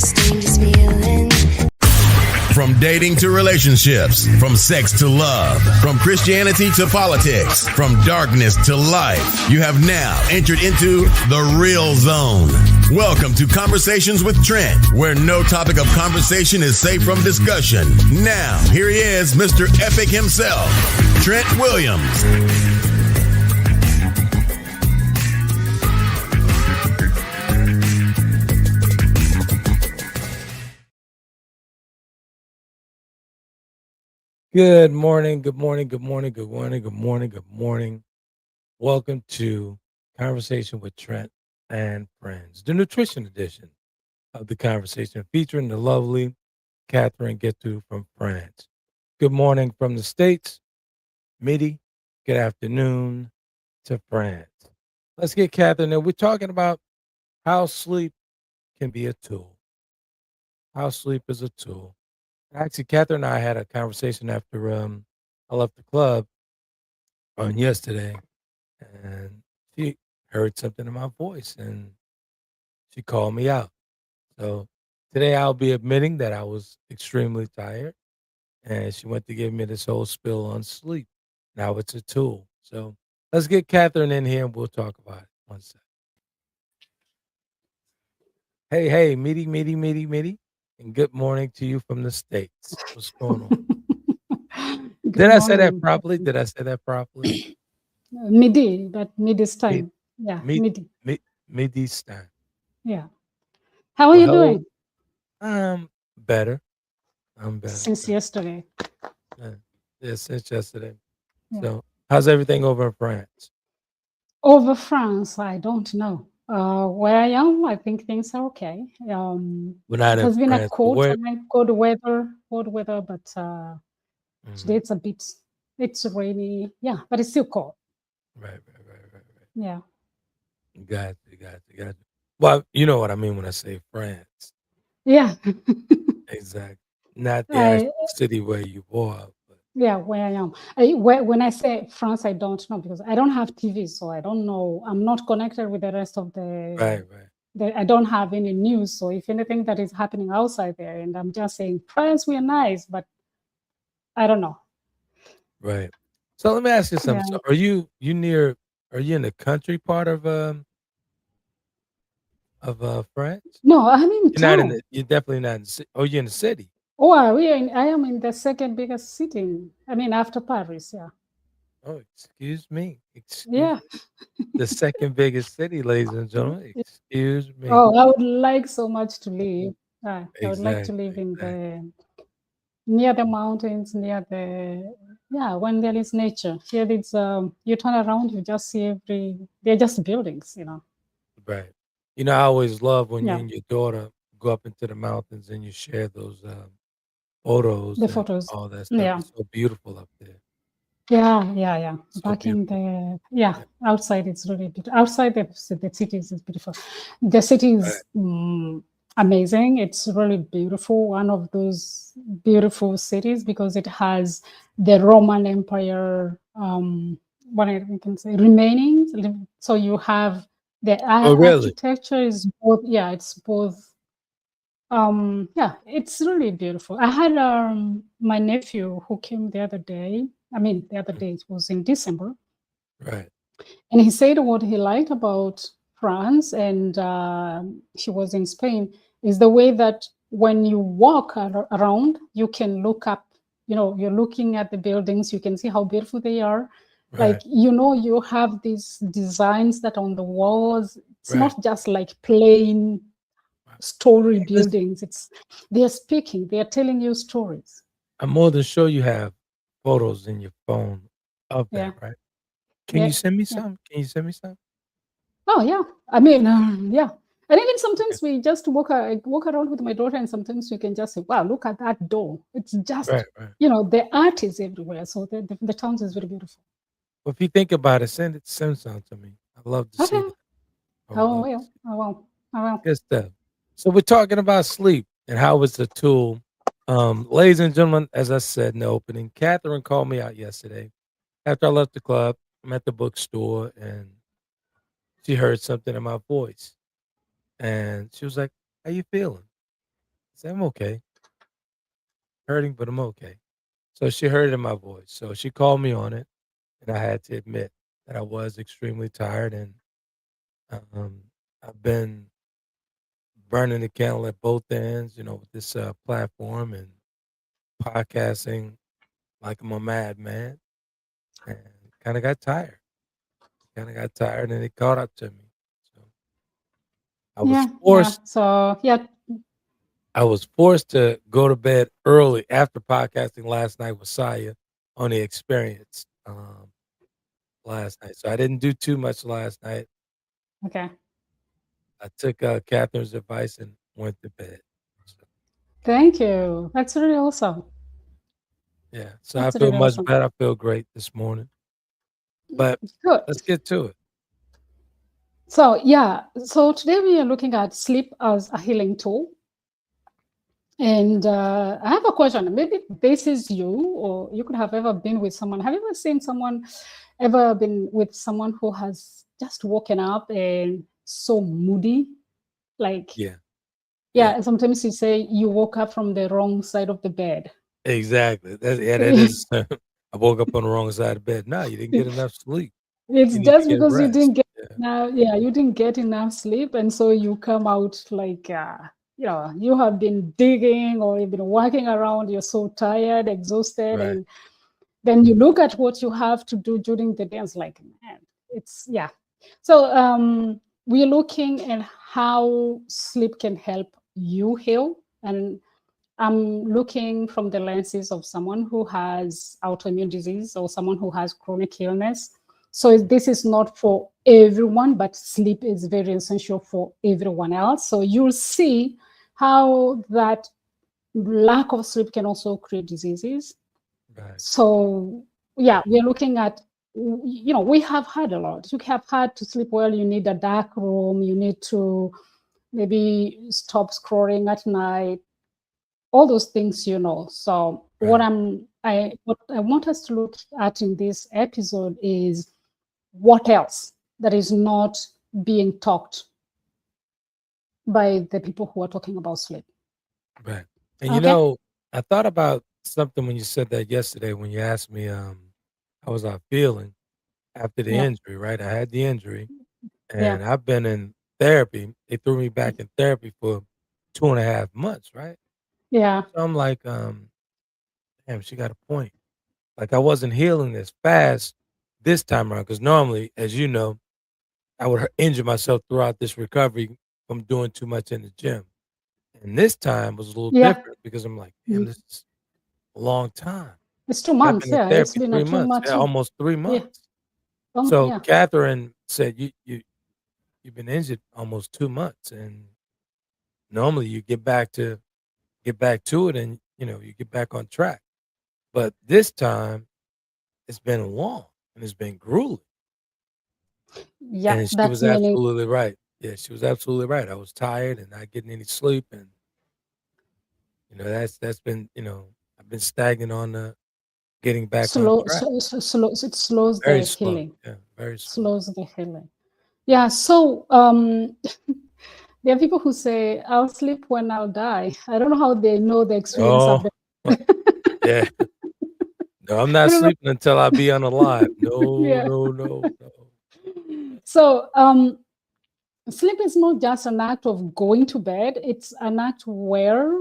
strangest feeling. From dating to relationships, from sex to love, from Christianity to politics, from darkness to light, you have now entered into the real zone. Welcome to Conversations with Trent, where no topic of conversation is safe from discussion. Now, here he is, Mr. Epic himself, Trent Williams. Good morning, good morning, good morning, good morning, good morning, good morning. Welcome to Conversation with Trent and Friends, the nutrition edition of the conversation featuring the lovely Catherine Getu from France. Good morning from the States, midi, good afternoon to France. Let's get Catherine in. We're talking about how sleep can be a tool. How sleep is a tool. Actually, Catherine and I had a conversation after I left the club on yesterday, and she heard something in my voice, and she called me out. So today I'll be admitting that I was extremely tired, and she went to give me this whole spill on sleep. Now it's a tool. So let's get Catherine in here, and we'll talk about it. One sec. Hey, midi. And good morning to you from the States. What's going on? Did I say that properly? Midi, but midi's time. Yeah, midi. Midi's time. Yeah. How are you doing? Better. I'm better. Since yesterday. Yeah, since yesterday. Yeah. So how's everything over in France? Over France, I don't know. Where I am, I think things are okay. We're not it has in been France. a cold weather, but today it's it's rainy. Yeah, but it's still cold. Right. Yeah. Got you. Well, you know what I mean when I say France. Yeah. Exactly. Not the actual city where you are. But yeah, where I am. When I say France, I don't know because I don't have TV, so I don't know. I'm not connected with the rest of the. Right. I don't have any news, so if anything that is happening outside there, and I'm just saying France, we are nice, but I don't know. Right. So let me ask you something. Yeah. So are you near? Are you in the country part of France? No, I'm in town. You're definitely not in the city. Oh, you're in the city. Oh, I am in the second biggest city. I mean, after Paris, yeah. Oh, excuse me. Yeah. The second biggest city, ladies and gentlemen. Excuse me. Oh, I would like so much to live. I would like to live in near the mountains, near the when there is nature. Here it's you turn around, you just see they're just buildings, you know. Right. I always love when you and your daughter go up into the mountains and you share those photos. The photos. All that stuff. Yeah. It's so beautiful up there. Yeah. So Back beautiful. in the outside it's really beautiful. Outside the cities is beautiful. The city is amazing. It's really beautiful. One of those beautiful cities because it has the Roman Empire what I can say remaining. So you have the architecture is both. Yeah, it's both. It's really beautiful. I had my nephew who came the other day. I mean, the other day it was in December. Right. And he said what he liked about France and he was in Spain is the way that when you walk around, you can look up, you're looking at the buildings, you can see how beautiful they are. Right. Like, you have these designs that on the walls, it's not just like plain story buildings. They're speaking, they're telling you stories. I'm more than sure you have photos in your phone of that, right? Can you send me some? Oh yeah, I mean, yeah. And even sometimes we just walk around with my daughter, and sometimes we can just say, "Wow, look at that door!" It's just, the art is everywhere. So the town is very beautiful. Well, if you think about it, send some to me. I'd love to see that. I will. Good stuff. So we're talking about sleep and how it's a tool. Ladies and gentlemen, as I said in the opening, Catherine called me out yesterday after I left the club. I'm at the bookstore and she heard something in my voice. And she was like, "How you feeling?" said, I'm okay. Hurting, but I'm okay. So she heard it in my voice. So she called me on it, and I had to admit that I was extremely tired, and um, I've been burning the candle at both ends, with this platform and podcasting like I'm a madman, and kind of got tired. And it caught up to me. So I was Yeah, yeah. forced. So yeah, I was forced to go to bed early after podcasting last night with Saya on the experience last night. So I didn't do too much last night. okay. I took Catherine's advice and went to bed. So, Thank you. That's really awesome. yeah. So I That's feel really much awesome. better. I feel great this morning. But Good. let's get to it. So yeah, so today we are looking at sleep as a healing tool. And I have a question. Maybe this is you, or you could have ever been with someone. Have you ever seen someone, ever been with someone who has just woken up and so moody? Like, Yeah. Yeah. yeah, sometimes you say you woke up from the wrong side of the bed. Exactly. That is. I woke up on the wrong side of bed. No, you didn't get enough sleep. It's You need to just get because you rest. didn't get Yeah. now, yeah, you didn't get enough sleep, and so you come out like you have been digging or you've been walking around. You're so tired, exhausted, Right. and then you look at what you have to do during the day. It's like, man, it's yeah. So we're looking at how sleep can help you heal, and I'm looking from the lenses of someone who has autoimmune disease or someone who has chronic illness. So this is not for everyone, but sleep is very essential for everyone else. So you'll see how that lack of sleep can also create diseases. Right. So yeah, we're looking at, we have had a lot. You have had to sleep well. You need a dark room. You need to maybe stop scrolling at night, all those things. So Right. what I want us to look at in this episode is what else that is not being talked by the people who are talking about sleep. Right. And Okay. I thought about something when you said that yesterday when you asked me how was I feeling after the Yeah. injury, right? I had the injury Yeah. and I've been in therapy. They threw me back in therapy for 2.5 months, right? Yeah. So I'm like, damn, she got a point. Like I wasn't healing as fast this time around because normally, as you know, I would injure myself throughout this recovery from doing too much in the gym. And this time was a little Yeah. different because I'm like, damn, Mhm. this is a long time. It's 2 I've months. been in Yeah. It's therapy been a 3 too months, much. yeah, almost 3 Yeah. months. So Yeah. Catherine said, you've been injured almost 2 months, and normally you get back to it and, you get back on track. But this time, it's been long, and it's been grueling, Yeah. and she That's was meaning absolutely right. Yeah, she was absolutely right. I was tired and not getting any sleep, and, that's been, I've been stagnant on the getting back on track. it slows Very the slow. healing. Yeah, very slow. Slows the healing. Yeah. So there are people who say, I'll sleep when I'll die. I don't know how they know the experience of Oh, the yeah. No, I'm I not don't know. sleeping until I be unalive. No, Yeah. no, no, no. So sleep is not just an act of going to bed, it's an act where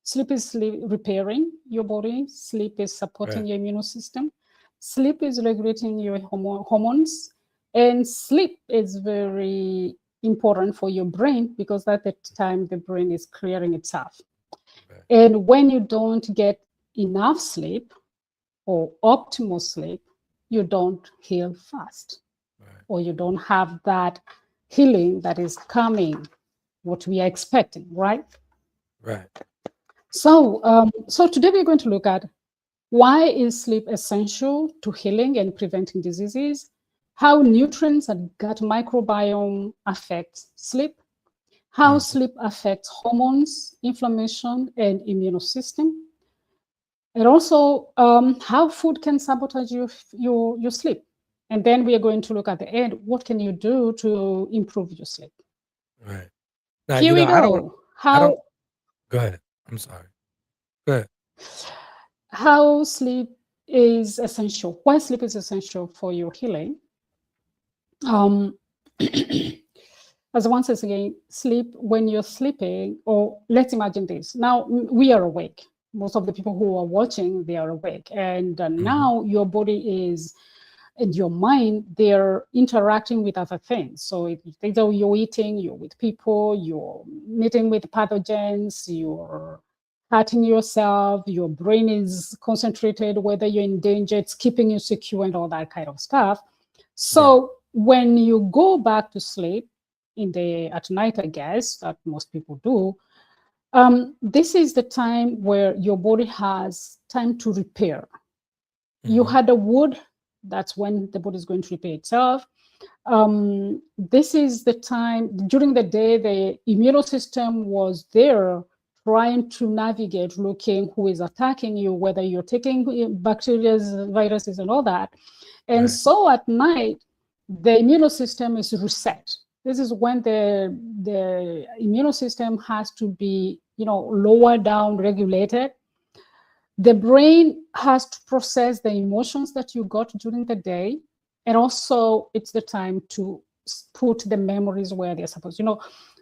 sleep is repairing your body, sleep is supporting Right, your immune system, sleep is regulating your hormones, and sleep is very important for your brain because at the time the brain is clearing itself. right, And when you don't get enough sleep or optimal sleep, you don't heal fast right, or you don't have that healing that is coming, what we are expecting, right? right, So today we're going to look at why is sleep essential to healing and preventing diseases, how nutrients and gut microbiome affect sleep, how mhm, sleep affects hormones, inflammation, and immune system, and also how food can sabotage your sleep. And then we are going to look at the end, what can you do to improve your sleep? right. Now, Here we I don't go. I don't How? Go ahead. I'm sorry. Go ahead. How sleep is essential. Why sleep is essential for your healing. Um, as one says again, sleep when you're sleeping, or let's imagine this. Now we are awake. Most of the people who are watching, they are awake. And now your body is, and your mind, they're interacting with other things. So either you're eating, you're with people, you're meeting with pathogens, you're hurting yourself, your brain is concentrated, whether you're in danger, it's keeping you secure and all that kind of stuff. So when you go back to sleep at night, I guess that most people do, this is the time where your body has time to repair. You had a wound, that's when the body is going to repair itself. This is the time during the day the immune system was there trying to navigate, looking who is attacking you, whether you're taking bacteria, viruses, and all that. And so at night, the immune system is reset. This is when the immune system has to be, lower down, regulated. The brain has to process the emotions that you got during the day. And also it's the time to put the memories where they're supposed.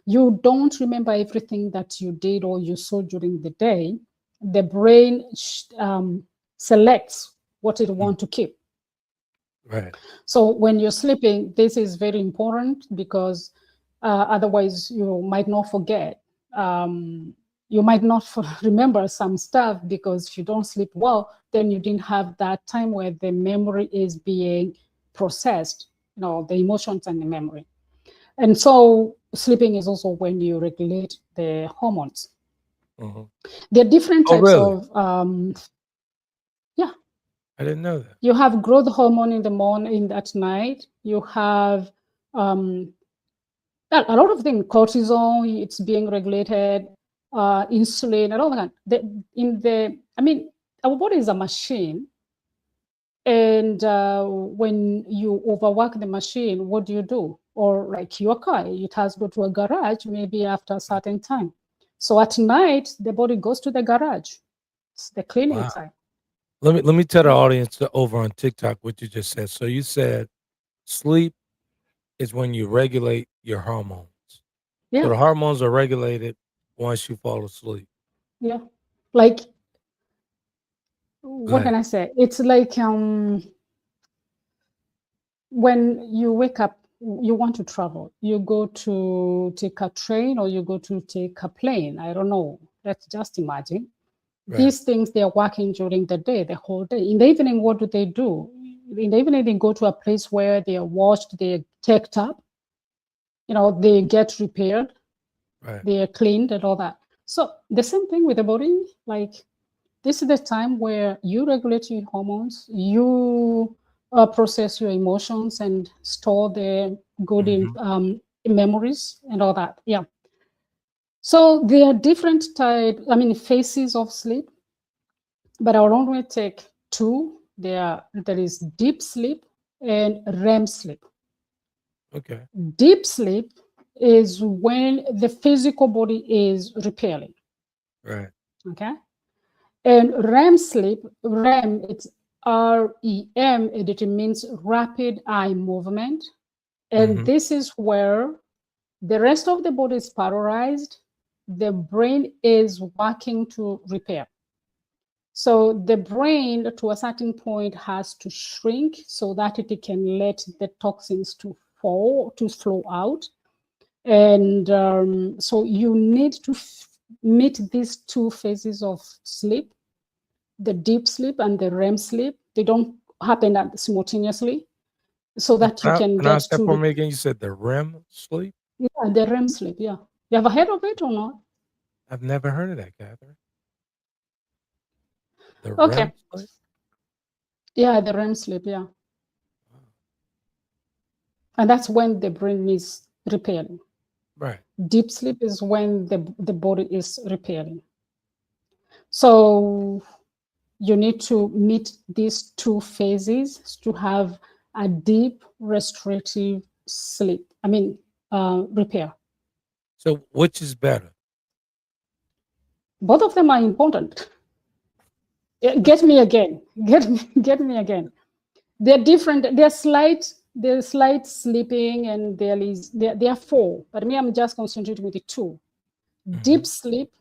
You don't remember everything that you did or you saw during the day. The brain selects what it wants to keep. Right. So when you're sleeping, this is very important because otherwise you might not forget. You might not remember some stuff because if you don't sleep well, then you didn't have that time where the memory is being processed, the emotions and the memory. And so sleeping is also when you regulate the hormones. There are different types of, yeah. I didn't know that. You have growth hormone in the morning, at night. You have a lot of things, cortisol, it's being regulated, insulin, and all that. Our body is a machine. And when you overwork the machine, what do? Or like your car, it has to go to a garage maybe after a certain time. So at night, the body goes to the garage. It's the cleaning time. Let me tell the audience over on TikTok what you just said. So you said sleep is when you regulate your hormones. Yeah. So the hormones are regulated once you fall asleep. Yeah. Like, what can I say? It's like when you wake up, you want to travel. You go to take a train or you go to take a plane. I don't know. Let's just imagine. These things, they're working during the day, the whole day. In the evening, what do? In the evening, they go to a place where they are washed, they're checked up, they get repaired, they are cleaned and all that. So the same thing with the body. Like, this is the time where you regulate your hormones, you process your emotions and store the good memories and all that. Yeah. So there are different phases of sleep, but I will only take two. There is deep sleep and REM sleep. Okay. Deep sleep is when the physical body is repairing. Right. Okay. And REM sleep, REM, it's REM, and it means rapid eye movement. And this is where the rest of the body is paralyzed. The brain is working to repair. So the brain, to a certain point, has to shrink so that it can let the toxins to flow out. And so you need to meet these two phases of sleep, the deep sleep and the REM sleep. They don't happen simultaneously, so that you can get to. For me again, you said the REM sleep. Yeah, the REM sleep. Yeah, you ever heard of it or not? I've never heard of that, Catherine. The Okay. REM sleep? Yeah, the REM sleep. Yeah, and that's when the brain is repairing. Right. Deep sleep is when the body is repairing. So you need to meet these two phases to have a deep restorative sleep. Repair. So which is better? Both of them are important. Get me again. Get me again. They're different. They're slight sleeping, and there are four. But me, I'm just concentrating with the two. Deep sleep.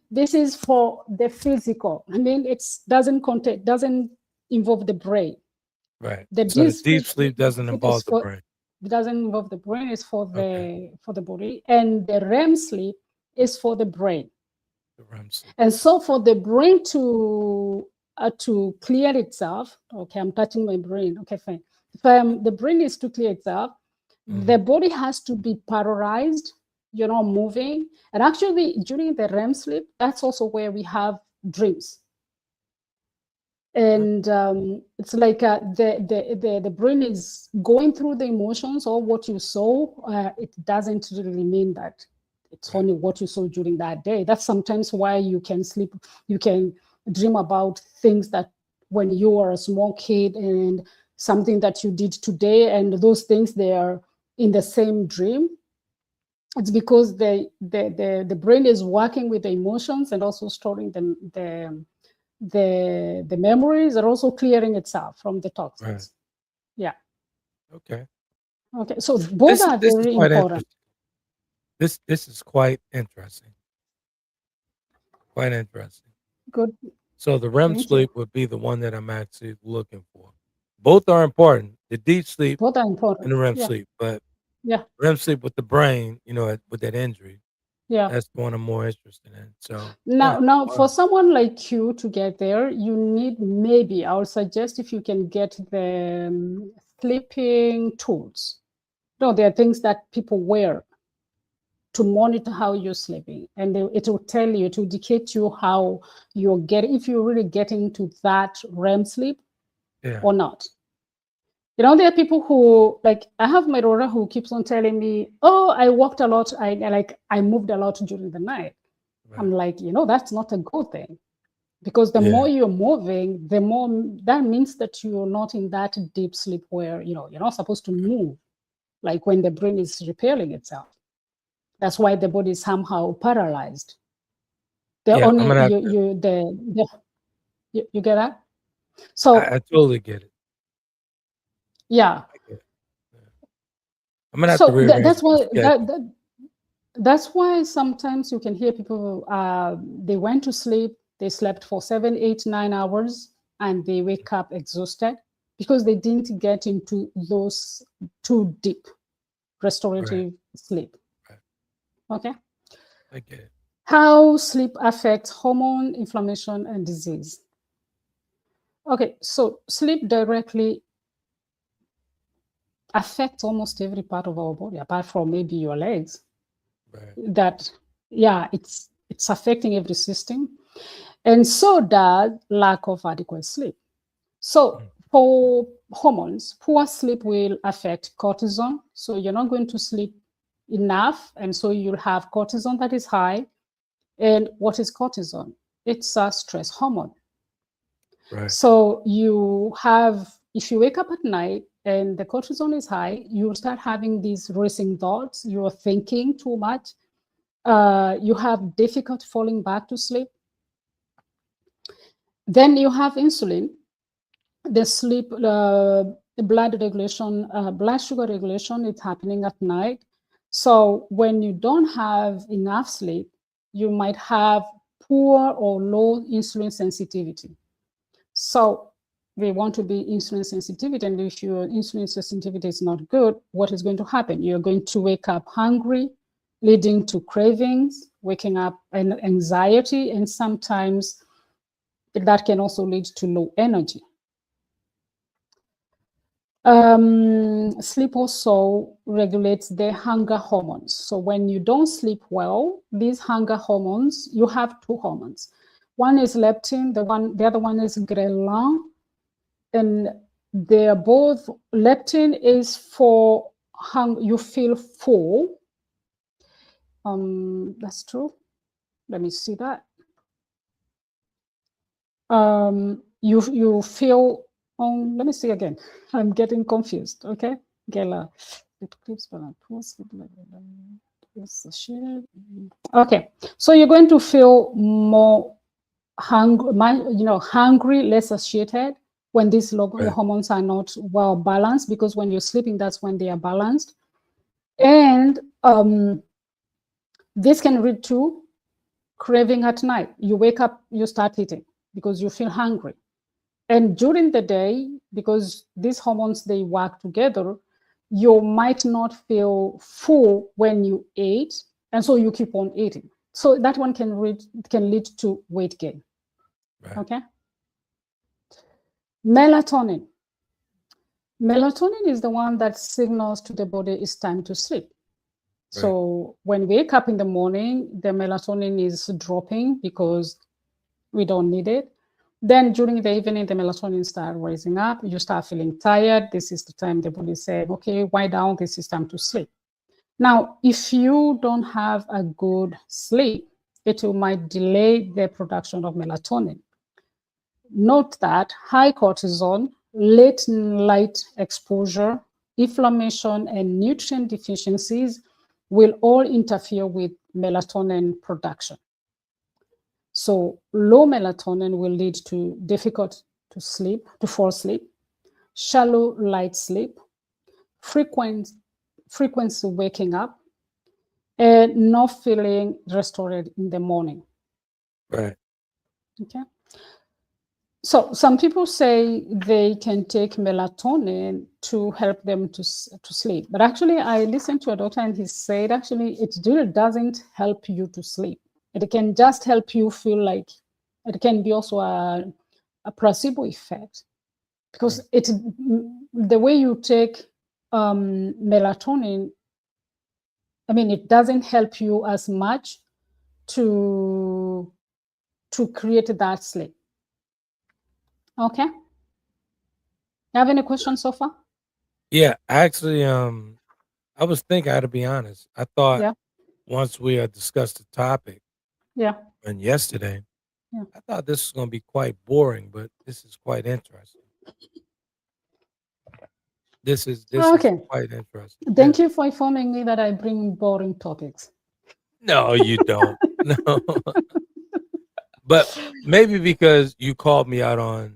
This is for the physical. I mean, it doesn't involve the brain. Right. The So the deep sleep doesn't it involve is the for- brain. It doesn't involve the brain. It's for Okay. the body, and the REM sleep is for the brain. The REM sleep. And so, for the brain to clear itself, okay, I'm touching my brain. Okay, fine. If the brain is to clear itself, the body has to be paralyzed, moving. And actually, during the REM sleep, that's also where we have dreams. And it's like the brain is going through the emotions or what you saw. It doesn't really mean that it's only what you saw during that day. That's sometimes why you can sleep, you can dream about things that when you were a small kid and something that you did today, and those things, they are in the same dream. It's because the brain is working with the emotions and also storing the memories, are also clearing itself from the toxins. Right. Yeah. Okay. So both are very important. This is quite interesting. Quite interesting. Good. So the REM Thank sleep you. would be the one that I'm actually looking for. Both are important. The deep sleep Both are important. and the REM Yeah. sleep, but Yeah. REM sleep with the brain, with that injury. Yeah. That's the one I'm more interested in. So Now, for someone like you to get there, you need, maybe I would suggest, if you can get the sleeping tools. No, there are things that people wear to monitor how you're sleeping, and it will tell you, to indicate you how you're getting, if you're really getting to that REM sleep or not. There are people who, like, I have my daughter who keeps on telling me, oh, I walked a lot, I moved a lot during the night. Right. I'm like, that's not a good thing, because the more you're moving, the more that means that you're not in that deep sleep where you're not supposed to move, like when the brain is repairing itself. That's why the body is somehow paralyzed. You get that? So I totally get it. Yeah. I'm gonna have to rearrange. That's why sometimes you can hear people, they went to sleep, they slept for 7, 8, 9 hours, and they wake up exhausted because they didn't get into those too deep restorative sleep. Right. Okay. I get it. How sleep affects hormone, inflammation, and disease. Okay, so sleep directly affects almost every part of our body, apart from maybe your legs. That, it's affecting every system, and so does lack of adequate sleep. So for hormones, poor sleep will affect cortisol. So you're not going to sleep enough, and so you'll have cortisol that is high. And what is cortisol? It's a stress hormone. Right. So if you wake up at night and the cortisol is high, you'll start having these racing thoughts. You're thinking too much. You have difficulty falling back to sleep. Then you have insulin, the sleep, blood regulation, blood sugar regulation is happening at night. So when you don't have enough sleep, you might have poor or low insulin sensitivity. So we want to be insulin sensitivity, and if your insulin sensitivity is not good, what is going to happen? You're going to wake up hungry, leading to cravings, waking up and anxiety, and sometimes that can also lead to low energy. Sleep also regulates the hunger hormones. So when you don't sleep well, these hunger hormones, you have two hormones. One is leptin, the other one is ghrelin, and they're both, leptin is for you feel full. That's true. Let me see that. You feel, let me see again. I'm getting confused. Okay, Gela. It clips balance. Okay, so you're going to feel more hungry, less satiated when these Right. hormones are not well balanced, because when you're sleeping, that's when they are balanced. And this can lead to craving at night. You wake up, you start eating because you feel hungry. And during the day, because these hormones, they work together, you might not feel full when you ate, and so you keep on eating. So that one can lead to weight gain. Right. Okay. Melatonin. Melatonin is the one that signals to the body it's time to sleep. Right. So when we wake up in the morning, the melatonin is dropping because we don't need it. Then during the evening, the melatonin starts rising up. You start feeling tired. This is the time the body says, okay, wind down. This is time to sleep. Now, if you don't have a good sleep, it might delay the production of melatonin. Note that high cortisol, late light exposure, inflammation, and nutrient deficiencies will all interfere with melatonin production. So low melatonin will lead to difficult to fall asleep, shallow light sleep, frequency waking up, and not feeling restored in the morning. Right. Okay. So some people say they can take melatonin to help them to sleep. But actually, I listened to a doctor and he said, actually, it really doesn't help you to sleep. It can just help you feel like it can be also a placebo effect. Because the way you take melatonin, I mean, it doesn't help you as much to create that sleep. Okay. You have any questions so far? Yeah, actually, I was thinking, I had to be honest. I thought Yeah. once we discussed the topic Yeah. and yesterday, Yeah. I thought this was going to be quite boring, but this is quite interesting. This is Okay. quite interesting. Yeah. Thank you for informing me that I bring boring topics. No, you don't. No. But maybe because you called me out on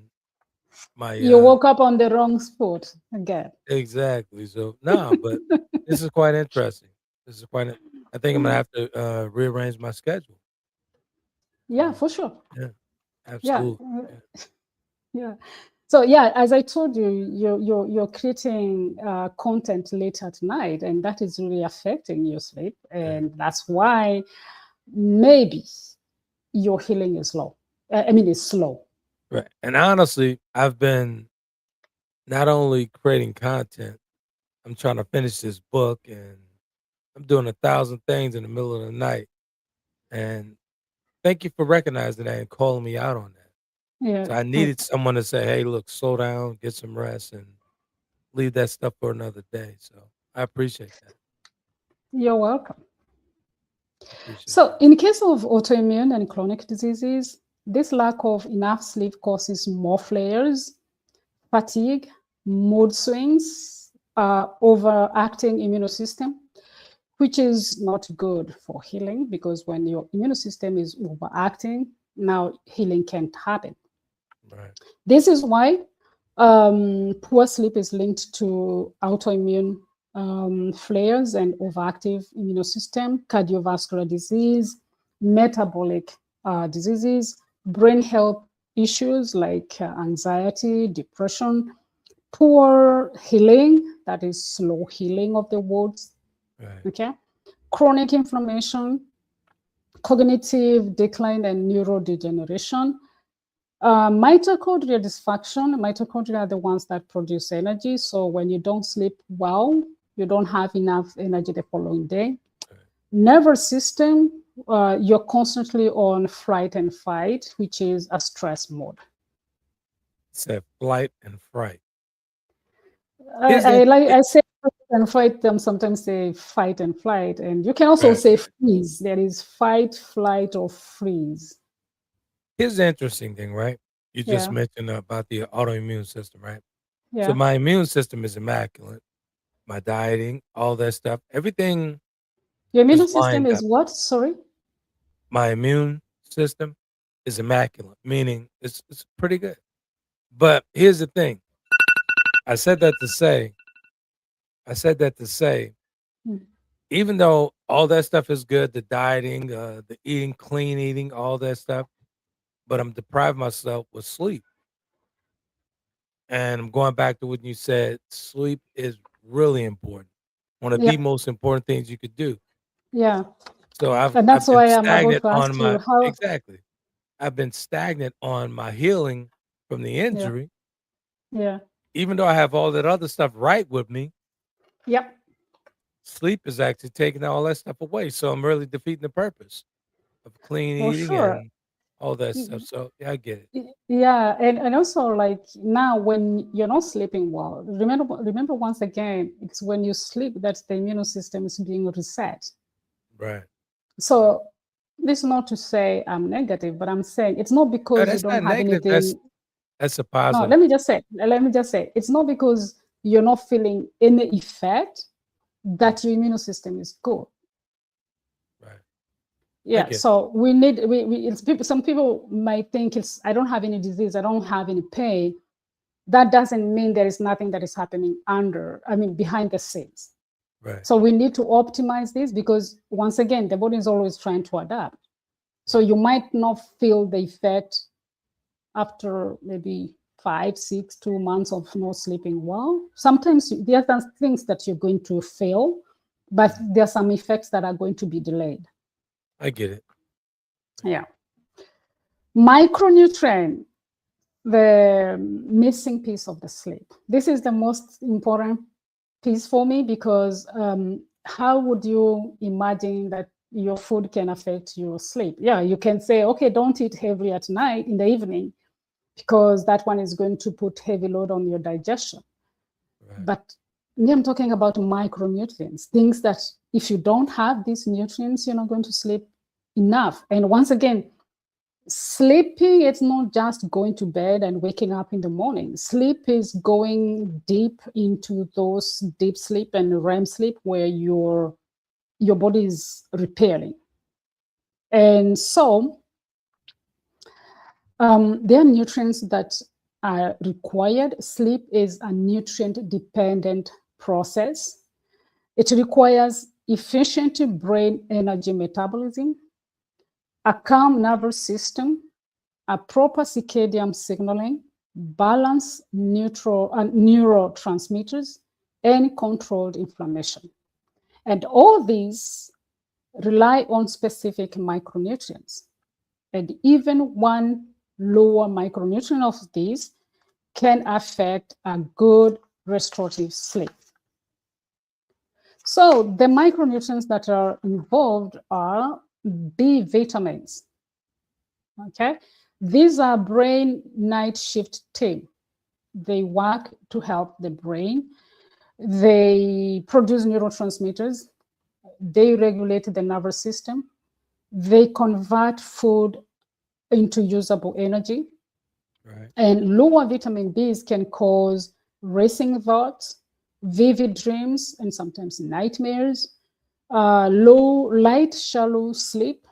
my You woke up on the wrong spot again. exactly. So no, but this is quite interesting. This is quite. I think I'm gonna have to rearrange my schedule. Yeah, for sure. Yeah, Yeah. absolutely. Yeah. Yeah. So yeah, as I told you, you're creating content late at night, and that is really affecting your sleep, and that's why maybe your healing is low. I mean, it's slow. Right. And honestly, I've been not only creating content, I'm trying to finish this book and I'm doing 1,000 things in the middle of the night. And thank you for recognizing that and calling me out on that. Yeah. So I needed someone to say, hey, look, slow down, get some rest, and leave that stuff for another day. So I appreciate that. You're welcome. Appreciate So, that. in case of autoimmune and chronic diseases, this lack of enough sleep causes more flares, fatigue, mood swings, overacting immune system, which is not good for healing, because when your immune system is overacting, now healing can't happen. Right. This is why poor sleep is linked to autoimmune flares and overactive immune system, cardiovascular disease, metabolic diseases, brain health issues like anxiety, depression, poor healing, that is slow healing of the wounds, Right. okay, chronic inflammation, cognitive decline, and neurodegeneration. Mitochondria dysfunction. Mitochondria are the ones that produce energy. So when you don't sleep well, you don't have enough energy the following day. Right. Nervous system, you're constantly on flight and fight, which is a stress mode. Said flight and fright. I say fight and fight them. Sometimes say fight and flight, and you can also Right. say freeze. There is fight, flight, or freeze. Here's the interesting thing, right? You just Yeah. mentioned about the autoimmune system, right? So Yeah. my immune system is immaculate. My dieting, all that stuff, everything Your immune is system lined is up. what? Sorry? My immune system is immaculate, meaning it's pretty good. But here's the thing. I said that to say, Mm. even though all that stuff is good, the dieting, the eating, clean eating, all that stuff, but I'm depriving myself with sleep. And I'm going back to what you said. Sleep is really important. One of Yeah, the most important things you could do. yeah. So And I've that's been why I'm about stagnant to on ask you my how. exactly. I've been stagnant on my healing from the Yeah, injury, yeah, even though I have all that other stuff right with me. yep. Sleep is actually taking all that stuff away. So I'm really defeating the purpose of clean For eating sure. and all that stuff. Y- So yeah, I get it. Yeah, and also like now when you're not sleeping well, remember once again, it's when you sleep that the immune system is being reset. Right. Right. So this is not to say I'm negative, but I'm saying it's not No, because you that's don't not have negative. anything. That's a No, positive. let me just say, it's not because you're not feeling any effect Mm, that your immune system is good. right. I Yeah, get it. so we need we it's people, some people might think it's I don't have any disease, I don't have any pain. That doesn't mean there is nothing that is happening behind the scenes. Right. So we need to optimize this because once again, the body is always trying to adapt. So Right. you might not feel the effect after maybe 5, 6, 2 months of not sleeping well. Sometimes there are things that you're going to feel, but Mm, there are some effects that are going to be delayed. I get it. I get Yeah. it. Micronutrient, the missing piece of the sleep. This is the most important piece for me because how would you imagine that your food can affect your sleep? Yeah, you can say, okay, don't eat heavy at night in the evening because that one is going to put heavy load on your digestion. Right. But me, I'm talking about micronutrients, things that if you don't have these nutrients, you're not going to sleep enough. And once again, sleeping, it's not just going to bed and waking up in the morning. Sleep is going deep into those deep sleep and REM sleep where your body is repairing. And so there are nutrients that are required. Sleep is a nutrient dependent process. It requires efficient brain energy metabolism, a calm nervous system, a proper circadian signaling, balanced neurotransmitters, and controlled inflammation. And all these rely on specific micronutrients. And even one lower micronutrient of these can affect a good restorative sleep. So the micronutrients that are involved are B vitamins. Okay, these are brain night shift team. They work to help the brain. They produce neurotransmitters. They regulate the nervous system. They convert food into usable energy. Right. And lower vitamin Bs can cause racing thoughts, vivid dreams, and sometimes nightmares, low light, shallow sleep,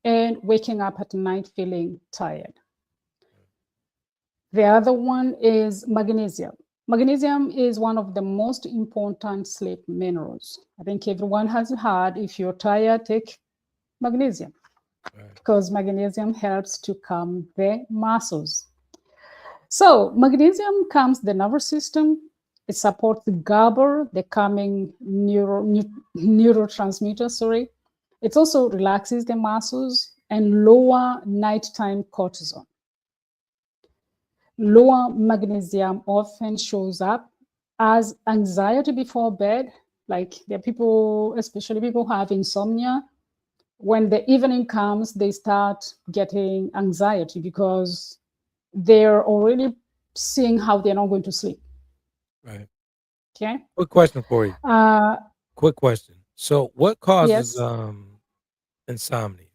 and waking up at night feeling tired. The other one is magnesium. Magnesium is one of the most important sleep minerals. I think everyone has heard if you're tired, take magnesium Right. because magnesium helps to calm the muscles. So magnesium calms the nervous system. It supports the GABA, the calming neurotransmitter, sorry. It also relaxes the muscles and lower nighttime cortisol. Lower magnesium often shows up as anxiety before bed. Like there are people, especially people who have insomnia, when the evening comes, they start getting anxiety because they're already seeing how they're not going to sleep. Right. Okay. Quick question for you. Uh, Quick question. So, what causes yes. insomnia?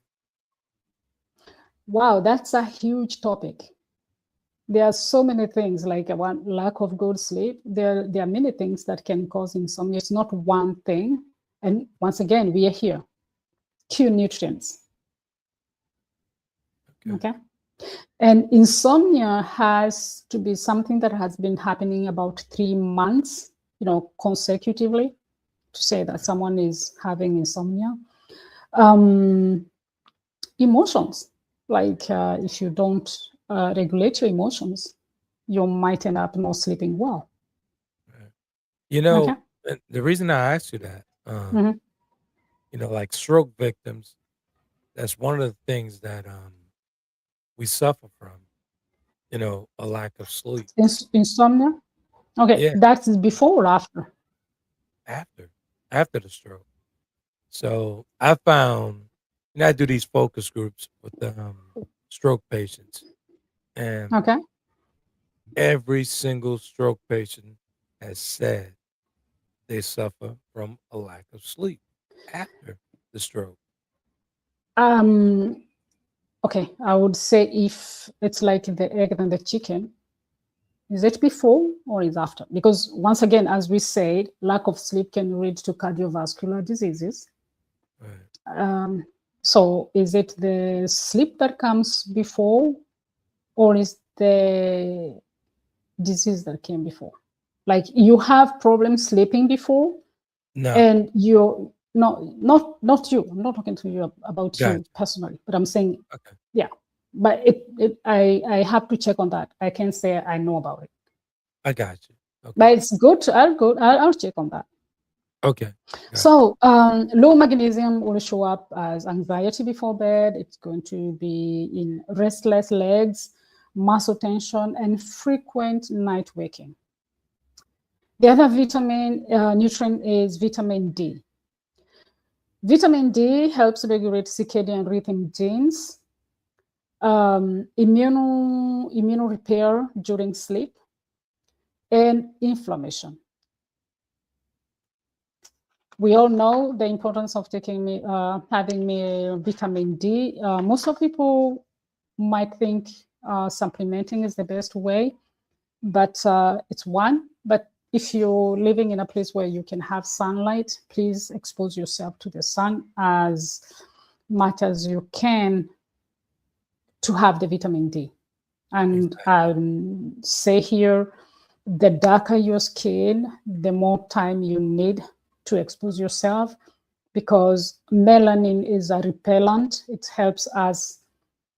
Wow, that's a huge topic. There are so many things like one lack of good sleep. There are many things that can cause insomnia. It's not one thing. And once again, we are here. Q nutrients. Okay. And insomnia has to be something that has been happening about 3 months, consecutively, to say that someone is having insomnia. Emotions, like if you don't regulate your emotions, you might end up not sleeping well. Okay. The reason I asked you that, like stroke victims, that's one of the things that we suffer from, a lack of sleep. Insomnia? Okay, Yeah. That's before or after? After the stroke. So I found, I do these focus groups with the stroke patients, and okay, every single stroke patient has said they suffer from a lack of sleep after the stroke. Okay, I would say if it's like the egg and the chicken, is it before or is after? Because once again, as we said, lack of sleep can lead to cardiovascular diseases. Right. So is it the sleep that comes before, or is the disease that came before? Like you have problems sleeping before, No. and you're not you. I'm not talking to you about Gotcha. you personally, but I'm saying, Okay. yeah. But I have to check on that. I can't say I know about it. I got you. Okay. But it's good. I'll check on that. Okay. So low magnesium will show up as anxiety before bed. It's going to be in restless legs, muscle tension, and frequent night waking. The other vitamin nutrient is vitamin D. Vitamin D helps regulate circadian rhythm genes, immune repair during sleep, and inflammation. We all know the importance of having vitamin D. Most of people might think supplementing is the best way, but it's one. But if you're living in a place where you can have sunlight, please expose yourself to the sun as much as you can to have the vitamin D. And say here, the darker your skin, the more time you need to expose yourself, because melanin is a repellent. It helps us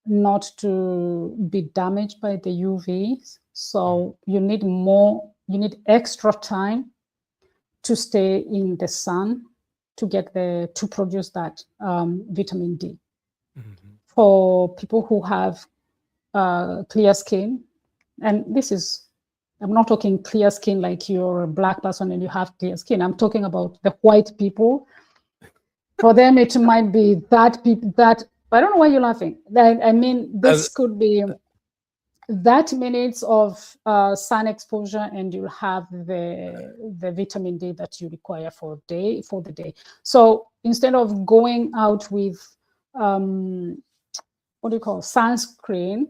not to be damaged by the UVs. So you need extra time to stay in the sun to produce that vitamin D. For people who have clear skin, and I'm not talking clear skin like you're a black person and you have clear skin. I'm talking about the white people. For them, it might be that I don't know why you're laughing. I mean, this could be that minutes of sun exposure, and you'll have the vitamin D that you require for the day. So instead of going out with what do you call sunscreen,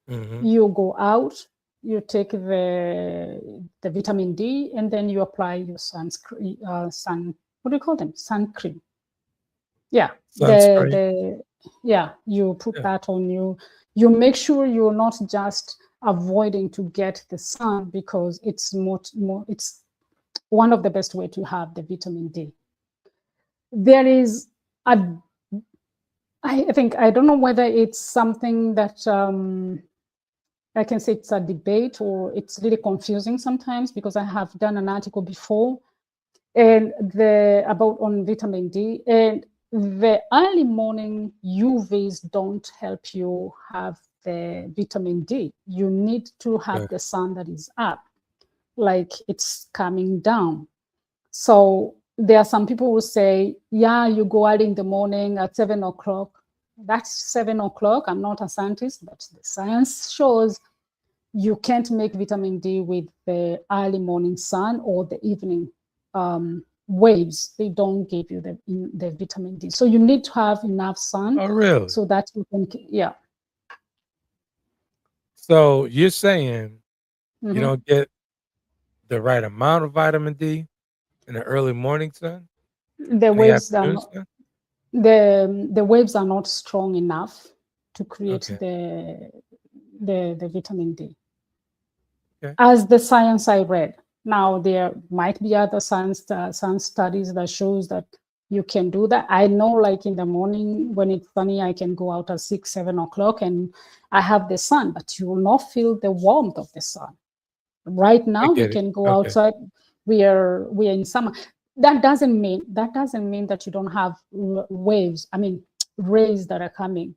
you go out, you take the vitamin D, and then you apply your sunscreen. What do you call them? Sun cream. Yeah, you put that on you. You make sure you're not just avoiding to get the sun, because it's it's one of the best way to have the vitamin D. There is I think, I don't know whether it's something that I can say it's a debate, or it's really confusing sometimes, because I have done an article before and about on vitamin D, and the early morning UVs don't help you have the vitamin D. You need to have the sun that is up, like it's coming down. So there are some people who say, yeah, you go out in the morning at 7 o'clock. That's 7 o'clock. I'm not a scientist, but the science shows you can't make vitamin D with the early morning sun or the evening waves. They don't give you the vitamin D. So you need to have enough sun. Oh, really? So that you can, yeah. So you're saying you don't get the right amount of vitamin D in the early morning sun? The in the waves are afternoon, not, sir? the waves are not strong enough to create Okay. the vitamin D. Okay. As the science I read. Now there might be other science studies that shows that you can do that. I know, like in the morning when it's sunny, I can go out at 6, 7 o'clock and I have the sun, but you will not feel the warmth of the sun. Right I now we get it. can go Okay. outside. We are in summer. That doesn't mean that you don't have waves. I mean, rays that are coming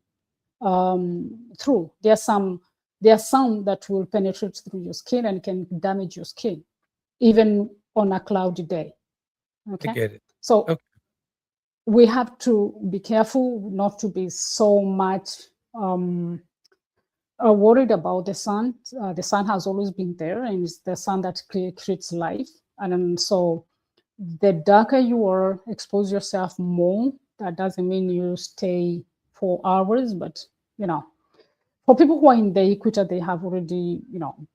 through. There are some that will penetrate through your skin and can damage your skin, even on a cloudy day. I Okay, get it. so Okay. we have to be careful not to be so much worried about the sun. The sun has always been there, and it's the sun that creates life. And so, the darker you are, expose yourself more. That doesn't mean you stay for hours, but you know, for people who are in the equator, they have already,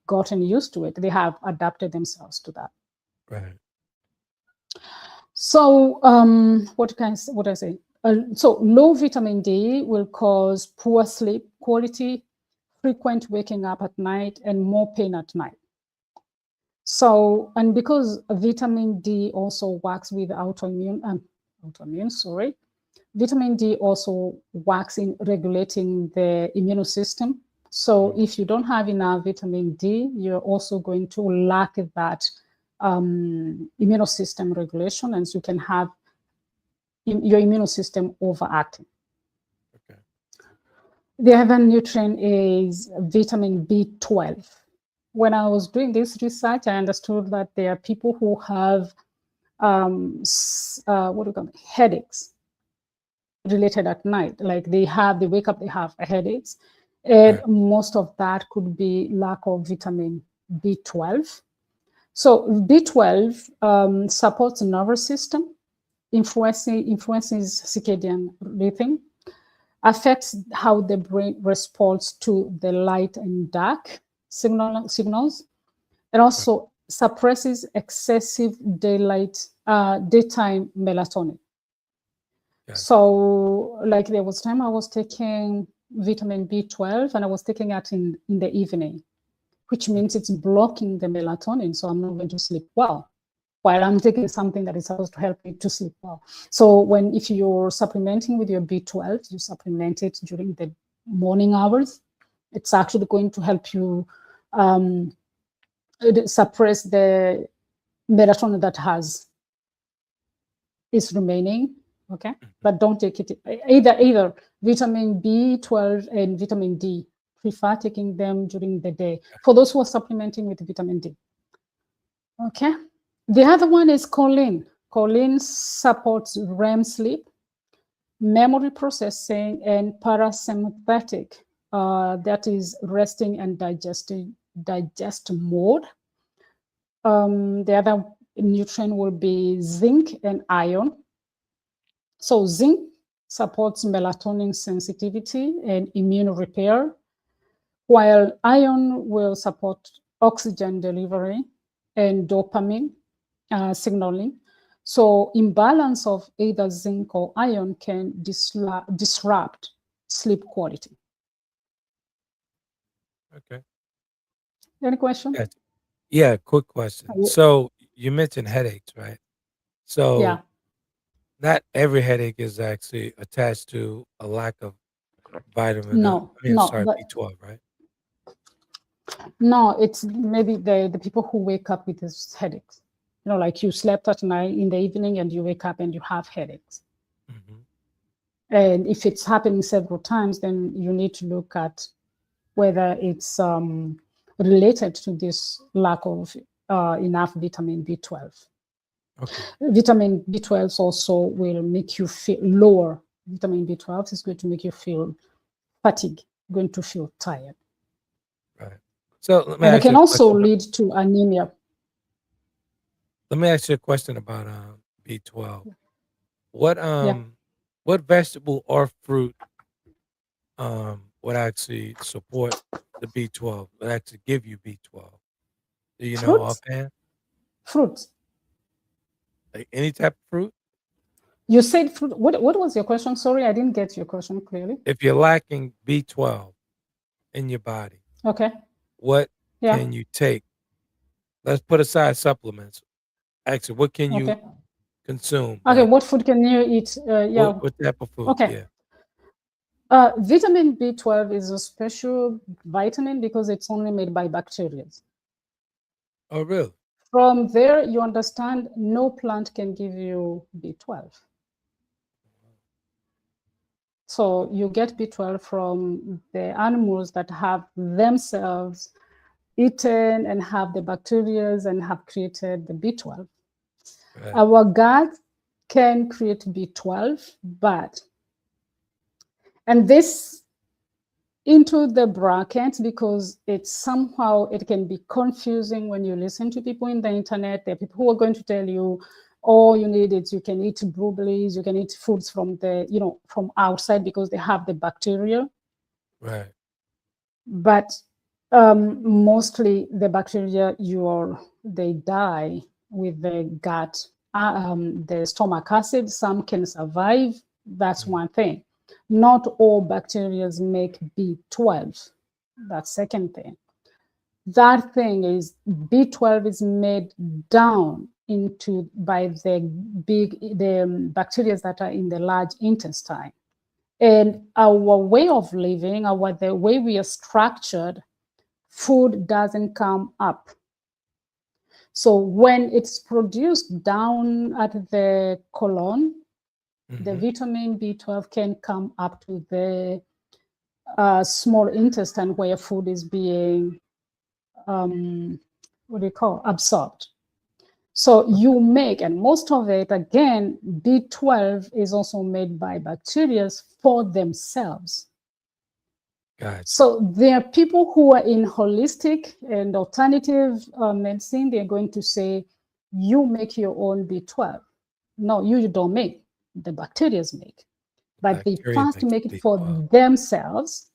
gotten used to it. They have adapted themselves to that. Right. So, what I say? So, low vitamin D will cause poor sleep quality, frequent waking up at night, and more pain at night. So, and because vitamin D also works with sorry, vitamin D also works in regulating the immune system. So, if you don't have enough vitamin D, you're also going to lack that immune system regulation, and so you can have your immune system overacting. Okay. The other nutrient is vitamin B12. When I was doing this research, I understood that there are people who have headaches related at night. Like they wake up, they have headaches, and Right. most of that could be lack of vitamin B12. So B12 supports the nervous system, influences circadian rhythm, affects how the brain responds to the light and dark signals. It Right. also suppresses excessive daytime melatonin. Gotcha. So, like there was time I was taking vitamin B12 and I was taking it in the evening, which means it's blocking the melatonin. So I'm not going to sleep well while I'm taking something that is supposed to help me to sleep well. So if you're supplementing with your B12, you supplement it during the morning hours. It's actually going to help you suppress the melatonin that is remaining. Okay, but don't take it either vitamin B12 and vitamin D. Prefer taking them during the day for those who are supplementing with vitamin D. Okay. The other one is choline. Choline supports REM sleep, memory processing, and parasympathetic, that is resting and digest mode. The other nutrient will be zinc and iron. So zinc supports melatonin sensitivity and immune repair, while iron will support oxygen delivery and dopamine signaling. So imbalance of either zinc or iron can disrupt sleep quality. Okay. Any question? Gotcha. Yeah. Quick question. So you mentioned headaches, right? Yeah. So not every headache is actually attached to a lack of vitamin. No, B12, right? no, it's maybe the people who wake up with these headaches. Like you slept at night in the evening and you wake up and you have headaches. Mm-hmm. And if it's happening several times, then you need to look at whether it's related to this lack of enough vitamin B12. Okay. Vitamin B12 also will make you feel lower. Vitamin B12 is going to make you feel fatigue, going to feel tired. Right. So let me And it ask you can a also question. lead to anemia. Let me ask you a question about B12. What Yeah. what vegetable or fruit would actually support the B12? Would actually give you B12? Do you know Fruits, offhand? fruits. Like any type of fruit? You said fruit. What was your question? Sorry, I didn't get your question clearly. If you're lacking B12 in your body, Okay. what Yeah. can you take? Let's put aside supplements. Actually, what can you Okay. consume? Okay. Like What food can you eat? Yeah. what type of food? Okay. Yeah. Vitamin B12 is a special vitamin because it's only made by bacteria. Oh, really? From there, you understand no plant can give you B12. So you get B12 from the animals that have themselves eaten and have the bacteria and have created the B12. Right. Our gut can create B12, and this into the brackets because it's somehow it can be confusing when you listen to people in the internet. There are people who are going to tell you all you need is you can eat blueberries, you can eat foods from from outside because they have the bacteria. Right. But mostly the bacteria they die with the gut, the stomach acid. Some can survive. That's one thing. Not all bacteria make B12. That's second thing. That thing is B12 is made down into by the bacteria that are in the large intestine. And our way of living, the way we are structured, food doesn't come up. So when it's produced down at the colon, the vitamin B12 can come up to the small intestine where food is being, absorbed. So you make, and most of it, again, B12 is also made by bacteria for themselves. Gotcha. So there are people who are in holistic and alternative medicine. They're going to say, you make your own B12. No, you don't make. The bacteria make. But they Bacteria first makes make it for B12. themselves.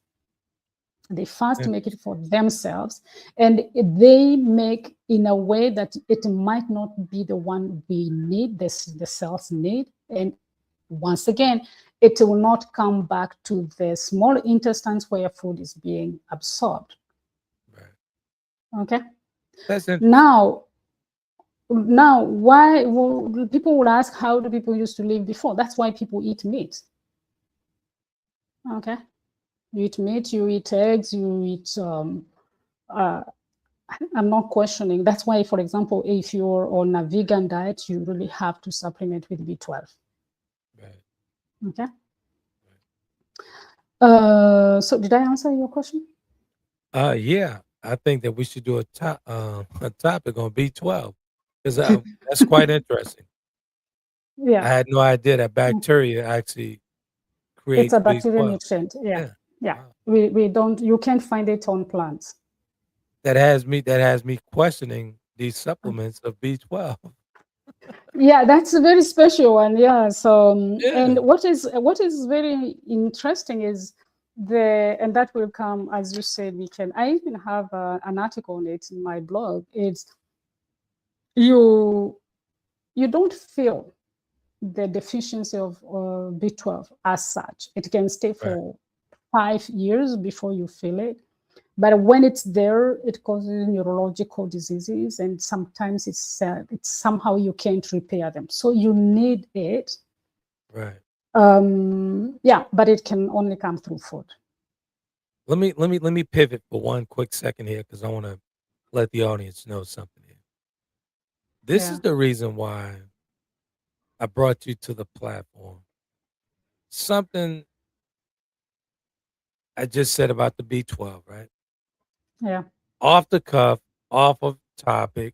They first make it for themselves. And they make in a way that it might not be the one we need, the cells need. And once again, it will not come back to the small intestines where food is being absorbed. Right. Okay. That's interesting. Now, why people would ask, how do people used to live before? That's why people eat meat. Okay. You eat meat, you eat eggs, you eat. I'm not questioning. That's why, for example, if you're on a vegan diet, you really have to supplement with B12. Right. Okay. So did I answer your question? Yeah. I think that we should do a topic on B12 because that's quite interesting. I Yeah, had no idea that bacteria actually it's creates a bacterial B12. nutrient. Yeah, Yeah. yeah. Wow. We don't. You can't find it on plants. That has me questioning these supplements of B12. Yeah, that's a very special one. Yeah. So and Yeah. what is very interesting is and that will come as you said. I even have an article on it in my blog. It's you don't feel the deficiency of B12 as such. It can stay Right. for 5 years before you feel it. But when it's there, it causes neurological diseases, and sometimes it's somehow you can't repair them. So you need it. Right. Yeah, but it can only come through food. Let me pivot for one quick second here because I want to let the audience know something here. This Yeah, is the reason why I brought you to the platform. Something I just said about the B12, right? yeah, Off the cuff, off of topic,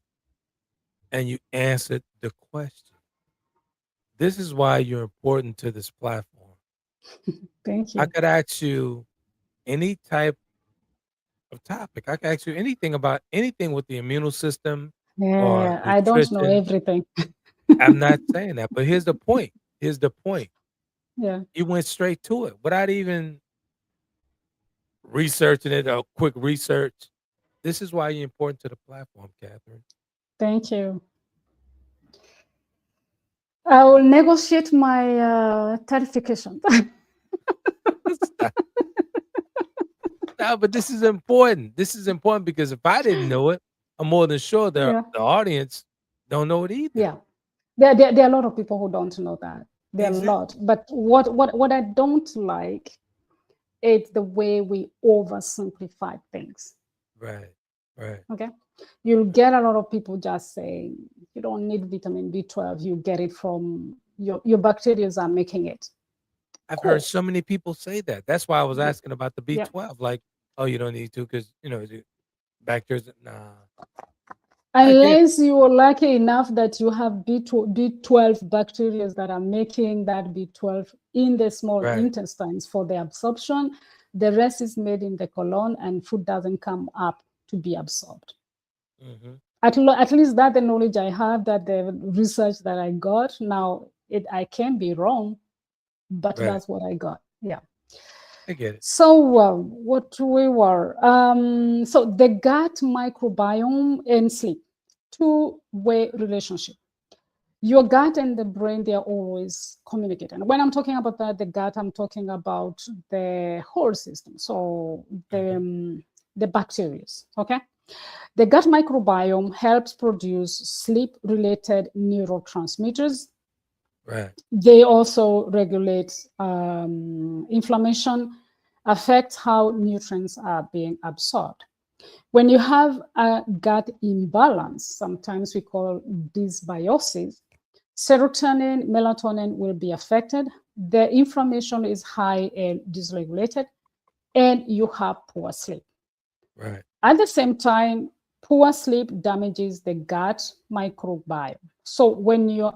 and you answered the question. This is why you're important to this platform. thank I you. could ask you any type of topic. I could ask you anything about anything with the immune system or Yeah, I don't know nutrition. everything. I'm not saying that, but here's the point. Here's the point. Yeah, You went straight to it without even researching it or quick research. This is why you're important to the platform, Catherine. thank you. I will negotiate my certification. No, but this is important. This is important because if I didn't know it, I'm more than sure the audience don't know it either. Yeah, there are a lot of people who don't know that. There are a lot. But what I don't like is the way we oversimplify things. Right. Okay. You'll get a lot of people just saying you don't need vitamin B12. You get it from your bacteria are making it. I've heard so many people say that. That's why I was asking about the B12. Yeah. Like, oh, you don't need to because the bacteria. Nah. Unless you are lucky enough that you have B12 bacteria that are making that B12 in the small intestines for the absorption, the rest is made in the colon and food doesn't come up to be absorbed. Mm-hmm. At least that's the knowledge I have, that the research that I got. Now, I can be wrong, but that's what I got. Yeah. I get it. So what we were, so the gut microbiome and sleep, two-way relationship. Your gut and the brain, they are always communicating. And when I'm talking about that, the gut, I'm talking about the whole system. So the bacteria, okay? The gut microbiome helps produce sleep-related neurotransmitters. Right. They also regulate inflammation, affect how nutrients are being absorbed. When you have a gut imbalance, sometimes we call dysbiosis, serotonin, melatonin will be affected. The inflammation is high and dysregulated, and you have poor sleep. Right. At the same time, poor sleep damages the gut microbiome. So when you're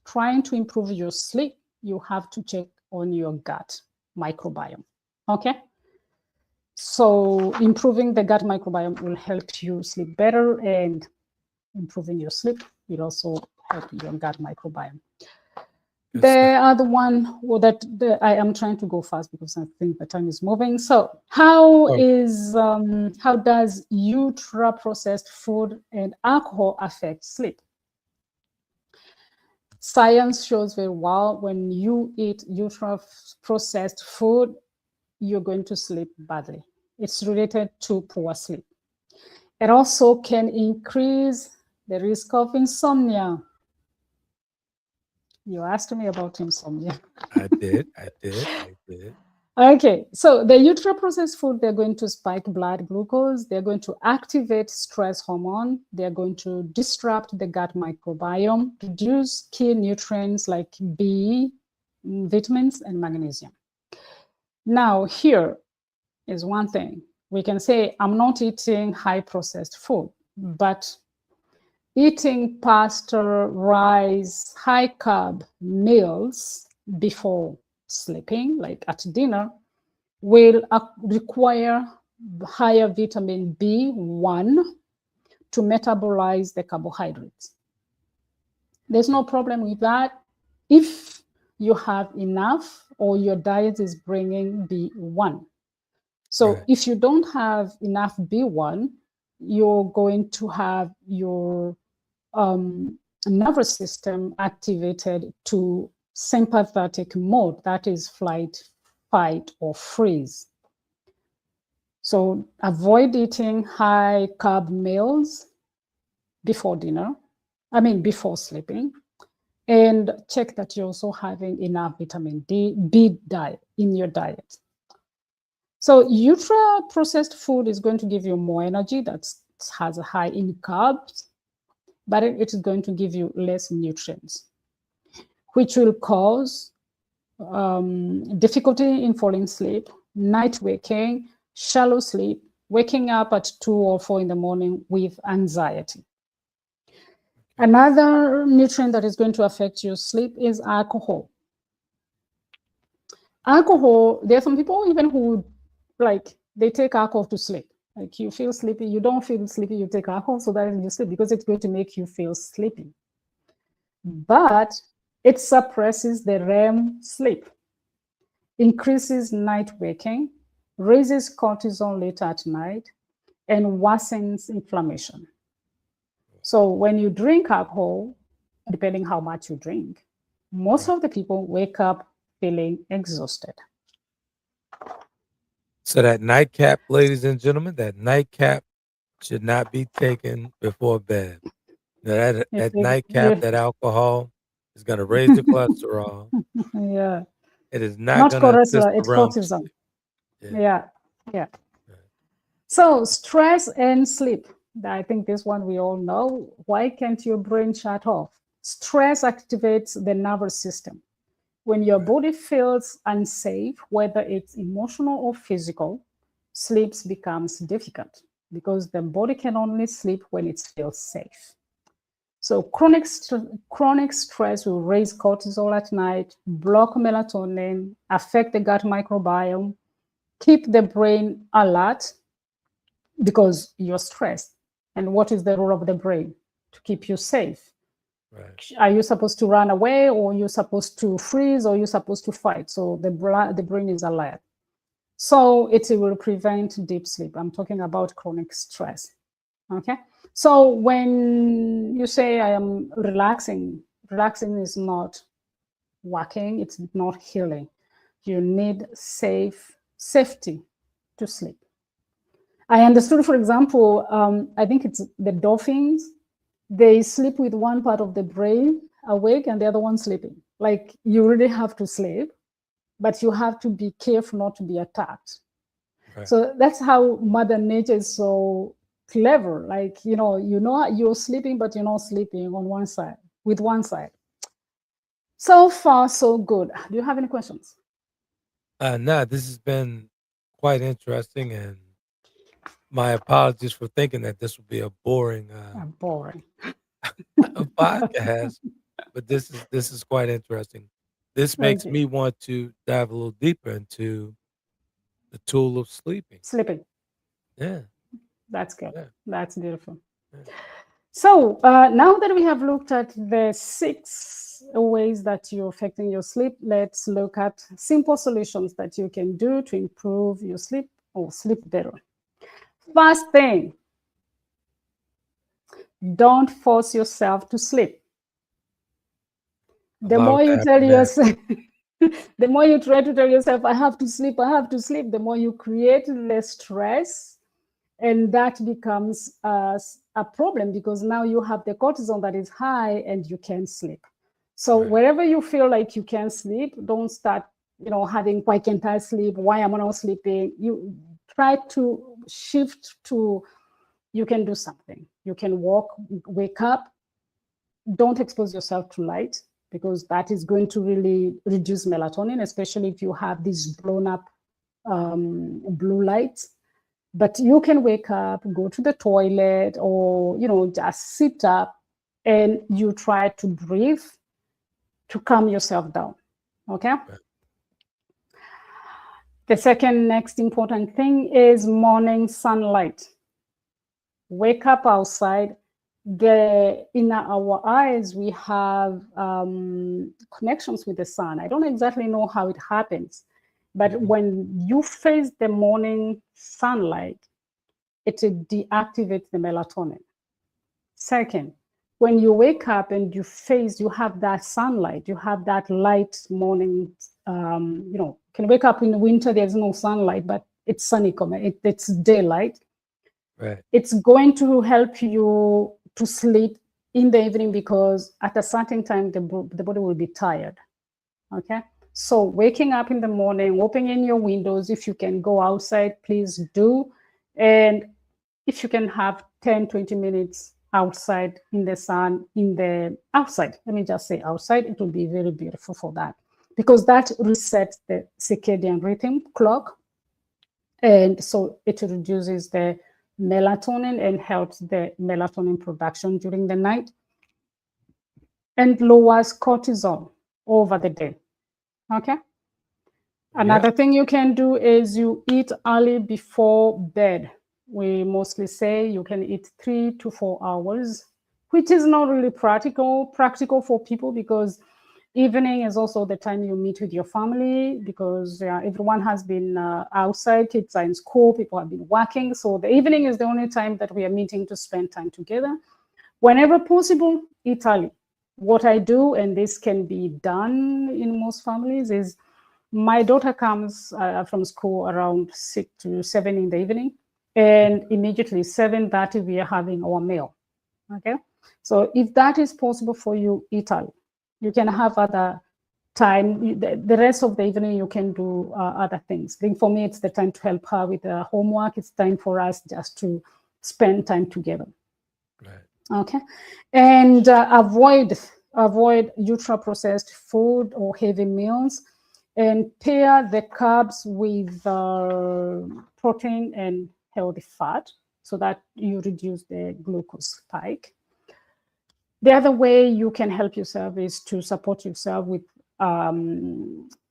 trying to improve your sleep, you have to check on your gut microbiome. Okay? So improving the gut microbiome will help you sleep better, and improving your sleep will also help your gut microbiome. The other one that I am trying to go fast because I think the time is moving. So how does ultra processed food and alcohol affect sleep? Science shows very well when you eat ultra processed food, you're going to sleep badly. It's related to poor sleep. It also can increase the risk of insomnia. You asked me about insomnia. I did. Okay, so the ultra-processed food, they're going to spike blood glucose. They're going to activate stress hormone. They're going to disrupt the gut microbiome, reduce key nutrients like B, vitamins, and magnesium. Now, here is one thing. We can say, I'm not eating high-processed food, but eating pasta, rice, high-carb meals before sleeping, like at dinner, will require higher vitamin B1 to metabolize the carbohydrates. There's no problem with that if you have enough or your diet is bringing B1. So if you don't have enough B1, you're going to have your nervous system activated to sympathetic mode, that is flight, fight, or freeze. So avoid eating high carb meals before before sleeping, and check that you're also having enough vitamin B diet in your diet. So ultra processed food is going to give you more energy, that has a high in carbs, but it is going to give you less nutrients, which will cause difficulty in falling asleep, night waking, shallow sleep, waking up at 2 or 4 in the morning with anxiety. Another nutrient that is going to affect your sleep is alcohol. Alcohol, there are some people even who they take alcohol to sleep. Like, you feel sleepy, you don't feel sleepy, you take alcohol so that you sleep because it's going to make you feel sleepy. But it suppresses the REM sleep, increases night waking, raises cortisol later at night, and worsens inflammation. So when you drink alcohol, depending how much you drink. Most of the people wake up feeling exhausted. So that nightcap, ladies and gentlemen, that nightcap should not be taken before bed. Now that nightcap, that alcohol is going to raise the cholesterol. Yeah. It is not Not going to assist cholesterol, the it's realm of cortisol. sleep. Yeah. So stress and sleep. I think this one we all know. Why can't your brain shut off? Stress activates the nervous system. When your body feels unsafe, whether it's emotional or physical, sleep becomes difficult because the body can only sleep when it feels safe. So chronic stress will raise cortisol at night, block melatonin, affect the gut microbiome, keep the brain alert because you're stressed. And what is the role of the brain? To keep you safe. Right. Are you supposed to run away, or you're supposed to freeze, or you're supposed to fight? So the brain is alert. So it will prevent deep sleep. I'm talking about chronic stress. Okay. So when you say I am relaxing is not working. It's not healing. You need safety to sleep. I understood, for example, I think it's the dolphins. They sleep with one part of the brain awake and the other one sleeping. Like you really have to sleep, but you have to be careful not to be attacked. Right. So that's how Mother Nature is so clever. Like, you're sleeping, but you're not sleeping on one side, with one side. So far, so good. Do you have any questions? No, this has been quite interesting, and my apologies for thinking that this would be a boring podcast, but this is quite interesting. This makes me want to dive a little deeper into the tool of sleeping. Yeah. That's good. Yeah. That's beautiful. Yeah. So now that we have looked at the 6 ways that you're affecting your sleep, let's look at simple solutions that you can do to improve your sleep or sleep better. First thing, don't force yourself to sleep. The more you tell yourself, the more you try to tell yourself, I have to sleep, the more you create the stress. And that becomes a problem because now you have the cortisol that is high and you can't sleep. So wherever you feel like you can't sleep, don't start, having, why can't I sleep? Why am I not sleeping? You try to shift to, you can do something. You can walk, wake up. Don't expose yourself to light because that is going to really reduce melatonin, especially if you have these blown up blue lights. But you can wake up, go to the toilet, or, just sit up and you try to breathe to calm yourself down. Okay. Right. The second next important thing is morning sunlight. Wake up outside. In our eyes, we have connections with the sun. I don't exactly know how it happens, but when you face the morning sunlight, it deactivates the melatonin. Second, when you wake up and you have that sunlight, you have that light morning, can wake up in the winter, there's no sunlight, but it's sunny, it's daylight. Right. It's going to help you to sleep in the evening because at a certain time, the body will be tired. Okay. So waking up in the morning, opening your windows, if you can go outside, please do. And if you can have 10, 20 minutes outside in the sun, outside, let me just say outside, it will be very beautiful for that because that resets the circadian rhythm clock. And so it reduces the melatonin and helps the melatonin production during the night and lowers cortisol over the day. Okay. Another thing you can do is you eat early before bed. We mostly say you can eat 3 to 4 hours, which is not really practical for people because evening is also the time you meet with your family because everyone has been outside, kids are in school, people have been working. So the evening is the only time that we are meeting to spend time together. Whenever possible, eat early. what I do, and this can be done in most families, is my daughter comes from school around 6 to 7 in the evening, and immediately 7:30 we are having our meal. Okay, so if that is possible for you, Italy, you can have other time. The rest of the evening you can do other things. I think for me it's the time to help her with the homework. It's time for us just to spend time together. Right. Okay, and avoid ultra processed food or heavy meals, and pair the carbs with protein and healthy fat so that you reduce the glucose spike. The other way you can help yourself is to support yourself with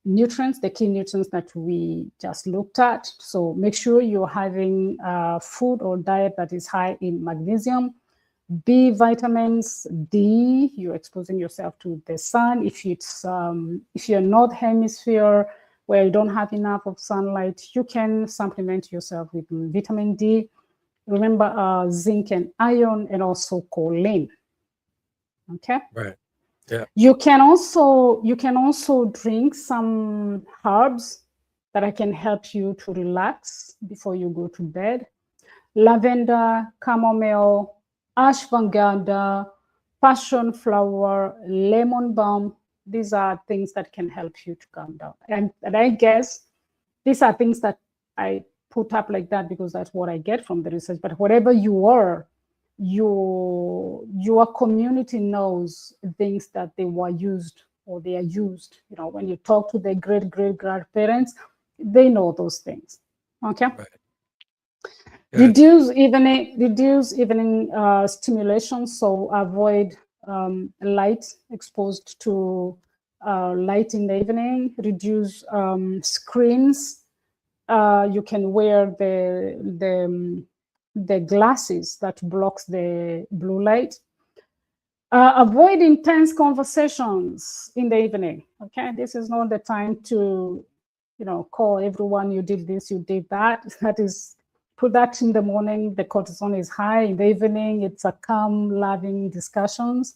nutrients, the key nutrients that we just looked at. So make sure you're having food or diet that is high in magnesium, B vitamins, D, you're exposing yourself to the sun. If you're North Hemisphere where you don't have enough of sunlight, you can supplement yourself with vitamin D. Remember zinc and iron, and also choline. Okay. Right. Yeah. You can also drink some herbs that can help you to relax before you go to bed. Lavender, chamomile, ashwagandha, passion flower, lemon balm. These are things that can help you to calm down. And I guess these are things that I put up like that because that's what I get from the research. But whatever you are, your community knows things that they were used or they are used. You know, when you talk to their great grandparents, they know those things. Okay. Right. Reduce evening stimulation. So avoid light exposed to light in the evening. Reduce screens. You can wear the glasses that blocks the blue light. Avoid intense conversations in the evening. Okay, this is not the time to, call everyone. You did this, you did that. That is, put that in the morning. The cortisol is high. In the evening, it's a calm, loving discussions.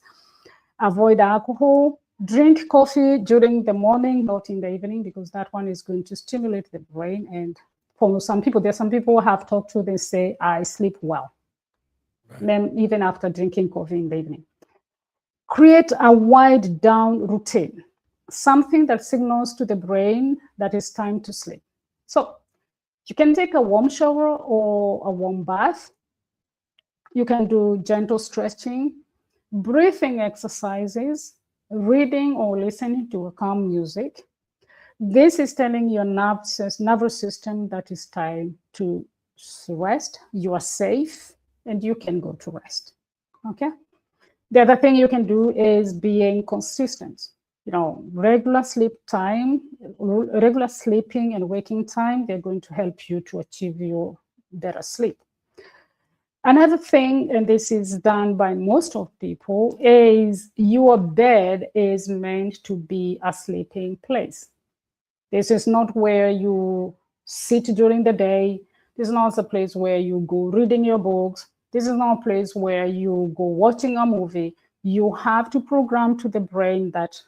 Avoid alcohol. Drink coffee during the morning, not in the evening, because that one is going to stimulate the brain. And for some people, there's some people I have talked to, they say, I sleep well, right, then even after drinking coffee in the evening. Create a wind down routine, something that signals to the brain that it's time to sleep. So you can take a warm shower or a warm bath. You can do gentle stretching, breathing exercises, reading or listening to a calm music. This is telling your nervous system that it's time to rest. You are safe and you can go to rest. Okay. The other thing you can do is being consistent. Regular sleep time, regular sleeping and waking time, they're going to help you to achieve your better sleep. Another thing, and this is done by most of people, is your bed is meant to be a sleeping place. This is not where you sit during the day. This is not a place where you go reading your books. This is not a place where you go watching a movie. You have to program to the brain that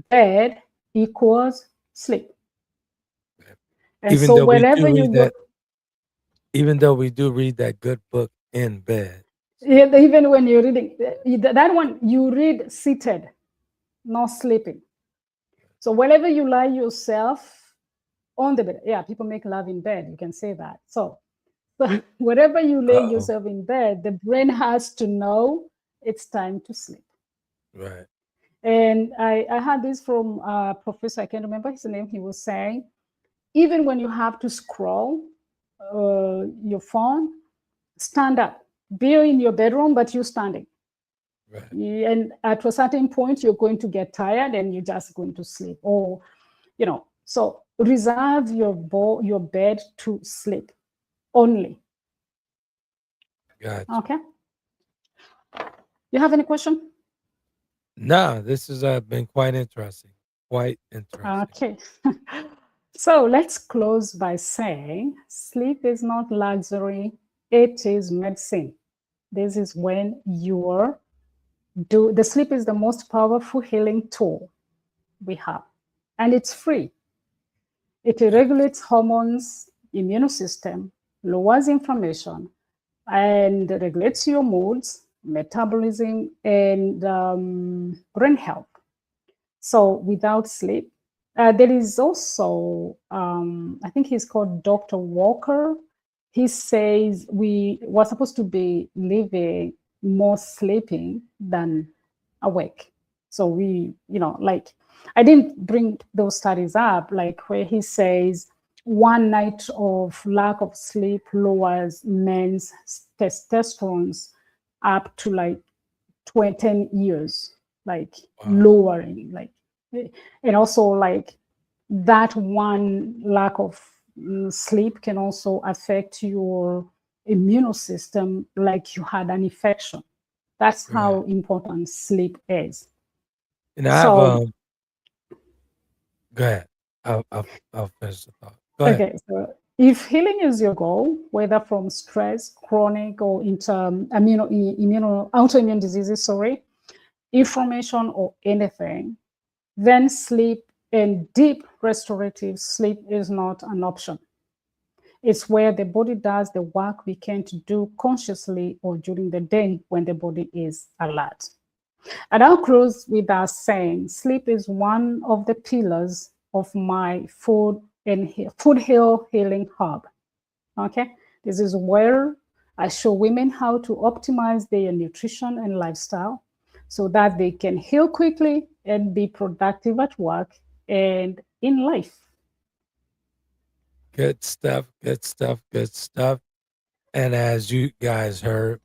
bed equals sleep. And even so wherever you go, even though we do read that good book in bed. Yeah, even when you're reading that one, you read seated, not sleeping. So whenever you lie yourself on the bed, yeah, people make love in bed. You can say that. So wherever you lay yourself in bed, the brain has to know it's time to sleep. Right. And I had this from a professor, I can't remember his name. He was saying, even when you have to scroll your phone, stand up. Be in your bedroom, but you're standing. Right. And at a certain point, you're going to get tired and you're just going to sleep. Or, so reserve your bed to sleep only. Gotcha. Okay. You have any question? No, this has been quite interesting. Quite interesting. Okay. So let's close by saying sleep is not luxury. It is medicine. This is when your The sleep is the most powerful healing tool we have, and it's free. It regulates hormones, immune system, lowers inflammation, and regulates your moods, metabolism, and brain health. So without sleep, there is also, I think he's called Dr. Walker. He says we were supposed to be living more sleeping than awake. So like, I didn't bring those studies up, like where he says one night of lack of sleep lowers men's testosterone up to like 10 years, like lowering, like, and also like that one lack of sleep can also affect your immune system, like you had an infection. That's how important sleep is. And I have So go ahead. I'll finish the thought. Go ahead. okay, so if healing is your goal, whether from stress, chronic or autoimmune diseases, inflammation or anything, then sleep and deep restorative sleep is not an option. It's where the body does the work we can't do consciously or during the day when the body is alert. And I'll close with us saying sleep is one of the pillars of my food heal healing hub. Okay, this is where I show women how to optimize their nutrition and lifestyle so that they can heal quickly and be productive at work and in life. Good stuff. Good stuff. Good stuff. And as you guys heard,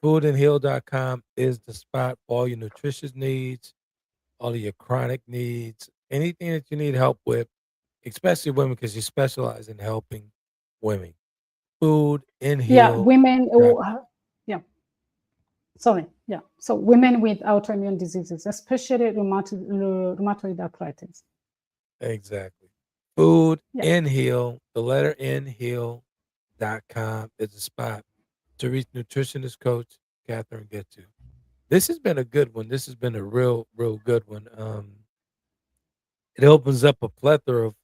foodandheal.com is the spot for all your nutritious needs, all of your chronic needs, anything that you need help with, especially women, because you specialize in helping women. Food and Yeah, heal. women. Yeah, sorry. Yeah, so women with autoimmune diseases, especially rheumatoid arthritis. Exactly. Food Yeah. and heal, the letter N heal.com is the spot to reach nutritionist coach Catherine Get to. This has been a good one. This has been a real good one. It opens up a plethora of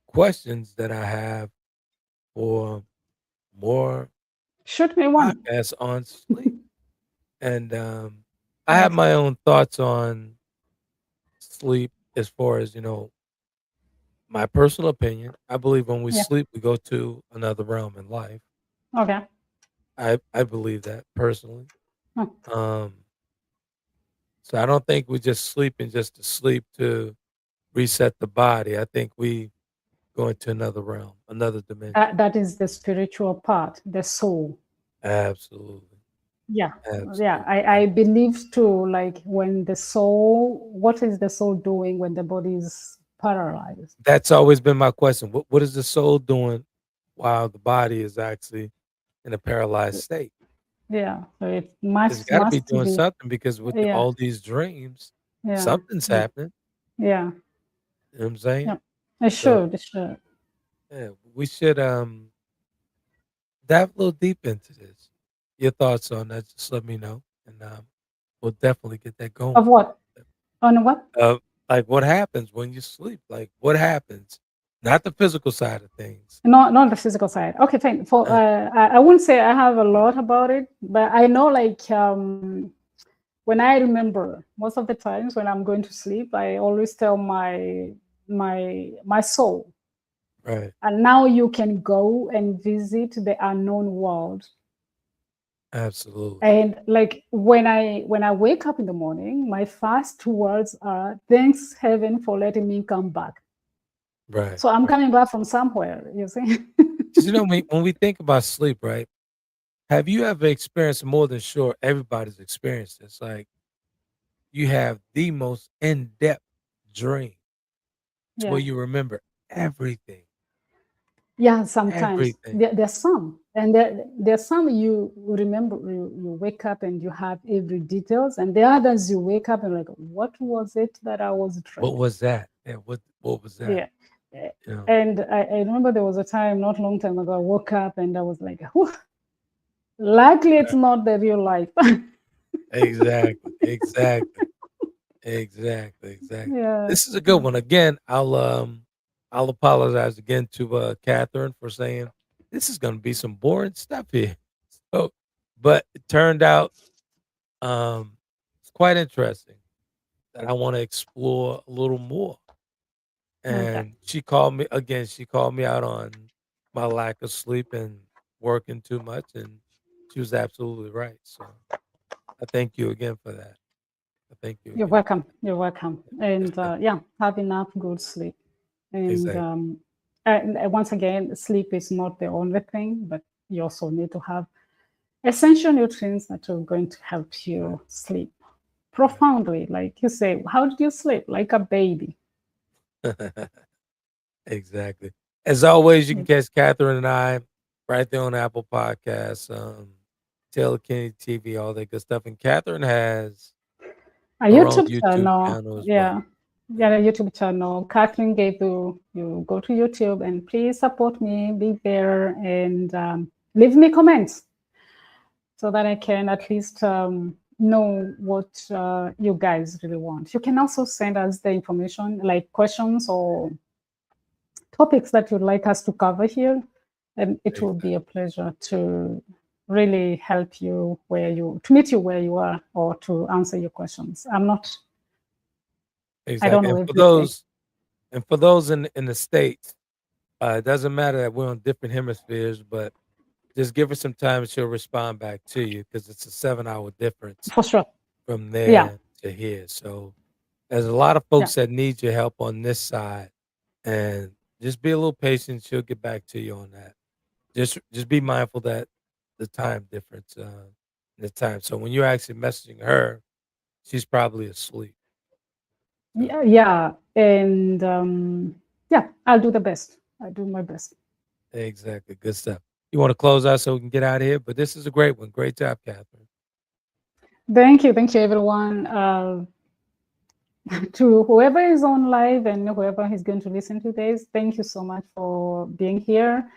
questions that I have for more Shoot me one. podcasts on sleep. And I have my own thoughts on sleep as far as, my personal opinion. I believe when we Yeah. sleep, we go to another realm in life. Okay. I believe that personally. Hmm. So I don't think we just sleeping just to sleep to reset the body. I think we go into another realm, another dimension. That is the spiritual part, the soul. Absolutely. Yeah. Yeah. Absolutely. I believe too, like when the soul, what is the soul doing when the body is paralyzed? That's always been my question. What is the soul doing while the body is actually in a paralyzed state? Yeah. So it It's must got to be must doing be. something because with Yeah. all these dreams, Yeah. something's Yeah. happening. Yeah. You know what I'm saying? Yeah. It So should. It should. yeah, we should dive a little deep into this. Your thoughts on that? Just let me know, and we'll definitely get that Of going. what? On what? Uh, like what happens when you sleep? Like what happens? Not the physical side of things. Not the physical side. Okay, fine. For Uh, I wouldn't say I have a lot about it, but I know like when I remember most of the times when I'm going to sleep, I always tell my soul, right. and now you can go and visit the unknown world. Absolutely. And like when I wake up in the morning, my first words are thanks heaven for letting me come back. Right. So I'm Right. coming back from somewhere, you see. 'Cause, when we think about sleep, right? Have you ever experienced more than sure everybody's experienced this? Like you have the most in-depth dream to where Yeah. you remember everything. Yeah, sometimes Everything. there's some, and there's some you remember. You wake up and you have every details, and the others you wake up and like, what was it that I was What dreaming? was that? Yeah, what was that? Yeah. Eh, You know? And I remember there was a time not long time ago I woke up and I was like, "Whew, luckily it's not the real life." Exactly. Yeah. This is a good one. Again, I'll apologize again to Catherine for saying this is gonna be some boring stuff here. So, but it turned out it's quite interesting that I want to explore a little more. Okay. And she called me again, she called me out on my lack of sleep and working too much, and she was absolutely right. So I thank you again for that. I thank you You're again. welcome. You're welcome. Yes, And ma'am. yeah, have enough good sleep. And Exactly. once again, sleep is not the only thing, but you also need to have essential nutrients that are going to help Right. you sleep Right. profoundly. Like you say, how did you sleep? Like a baby. Exactly. As always, you can Yeah. catch Catherine and I right there on Apple Podcasts, Taylor Kennedy TV, all that good stuff. And Catherine has A her own YouTube YouTube channel. channel as well. Yeah. Yeah. Yeah, a YouTube channel. Catherine Getu. You go to YouTube and please support me, be there, and leave me comments so that I can at least know what you guys really want. You can also send us the information, like questions or topics that you'd like us to cover here. And it will Exactly. be a pleasure to really help you to meet you where you are or to answer your questions. I don't Exactly. know everything. And for those in the States, it doesn't matter that we're on different hemispheres, but just give her some time and she'll respond back to you because it's a 7 hour difference For sure. from Yeah. there to here. So there's a lot of Yeah. folks that need your help on this side, and just be a little patient. She'll get back to you on that. Just be mindful that the time difference, the time. So when you're actually messaging her, she's probably asleep. So Yeah. Yeah. And yeah, I'll do the best. I do my best. exactly, good stuff. You want to close out so we can get out of here, but this is a great one. Great job, Catherine. Thank you. Thank you, everyone. To whoever is on live and whoever is going to listen to this, thank you so much for being here.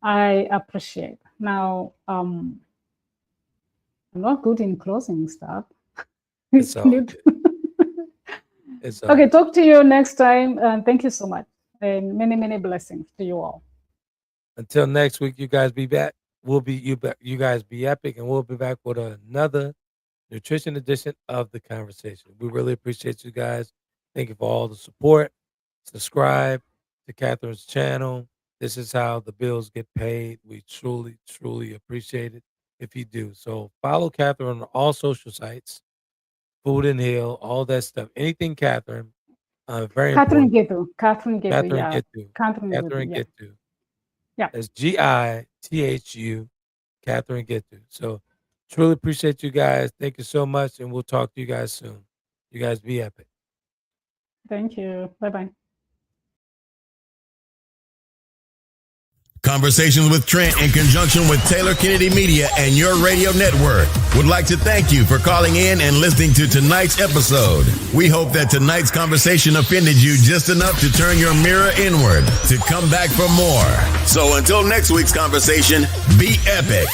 I appreciate. Now, I'm not good in closing stuff. It's all good. It's all Okay, good. talk to you next time. And thank you so much. And many, many blessings to you all. Until next week, you guys be back. You guys be epic, and we'll be back with another nutrition edition of the conversation. We really appreciate you guys. Thank you for all the support. Subscribe to Catherine's channel. This is how the bills get paid. We truly, truly appreciate it if you do. So follow Catherine on all social sites, Food and Heal, all that stuff. Anything Catherine, very Catherine important. Getu. Catherine Getu. Catherine Yeah. get to. Catherine Getu. Catherine Yeah. get to. Yeah. That's GITHU, Catherine Getu. So truly appreciate you guys. Thank you so much, and we'll talk to you guys soon. You guys be epic. Thank you. Bye bye. Conversations with Trent in conjunction with Taylor Kennedy Media and your radio network would like to thank you for calling in and listening to tonight's episode. We hope that tonight's conversation offended you just enough to turn your mirror inward to come back for more. So until next week's conversation, be epic.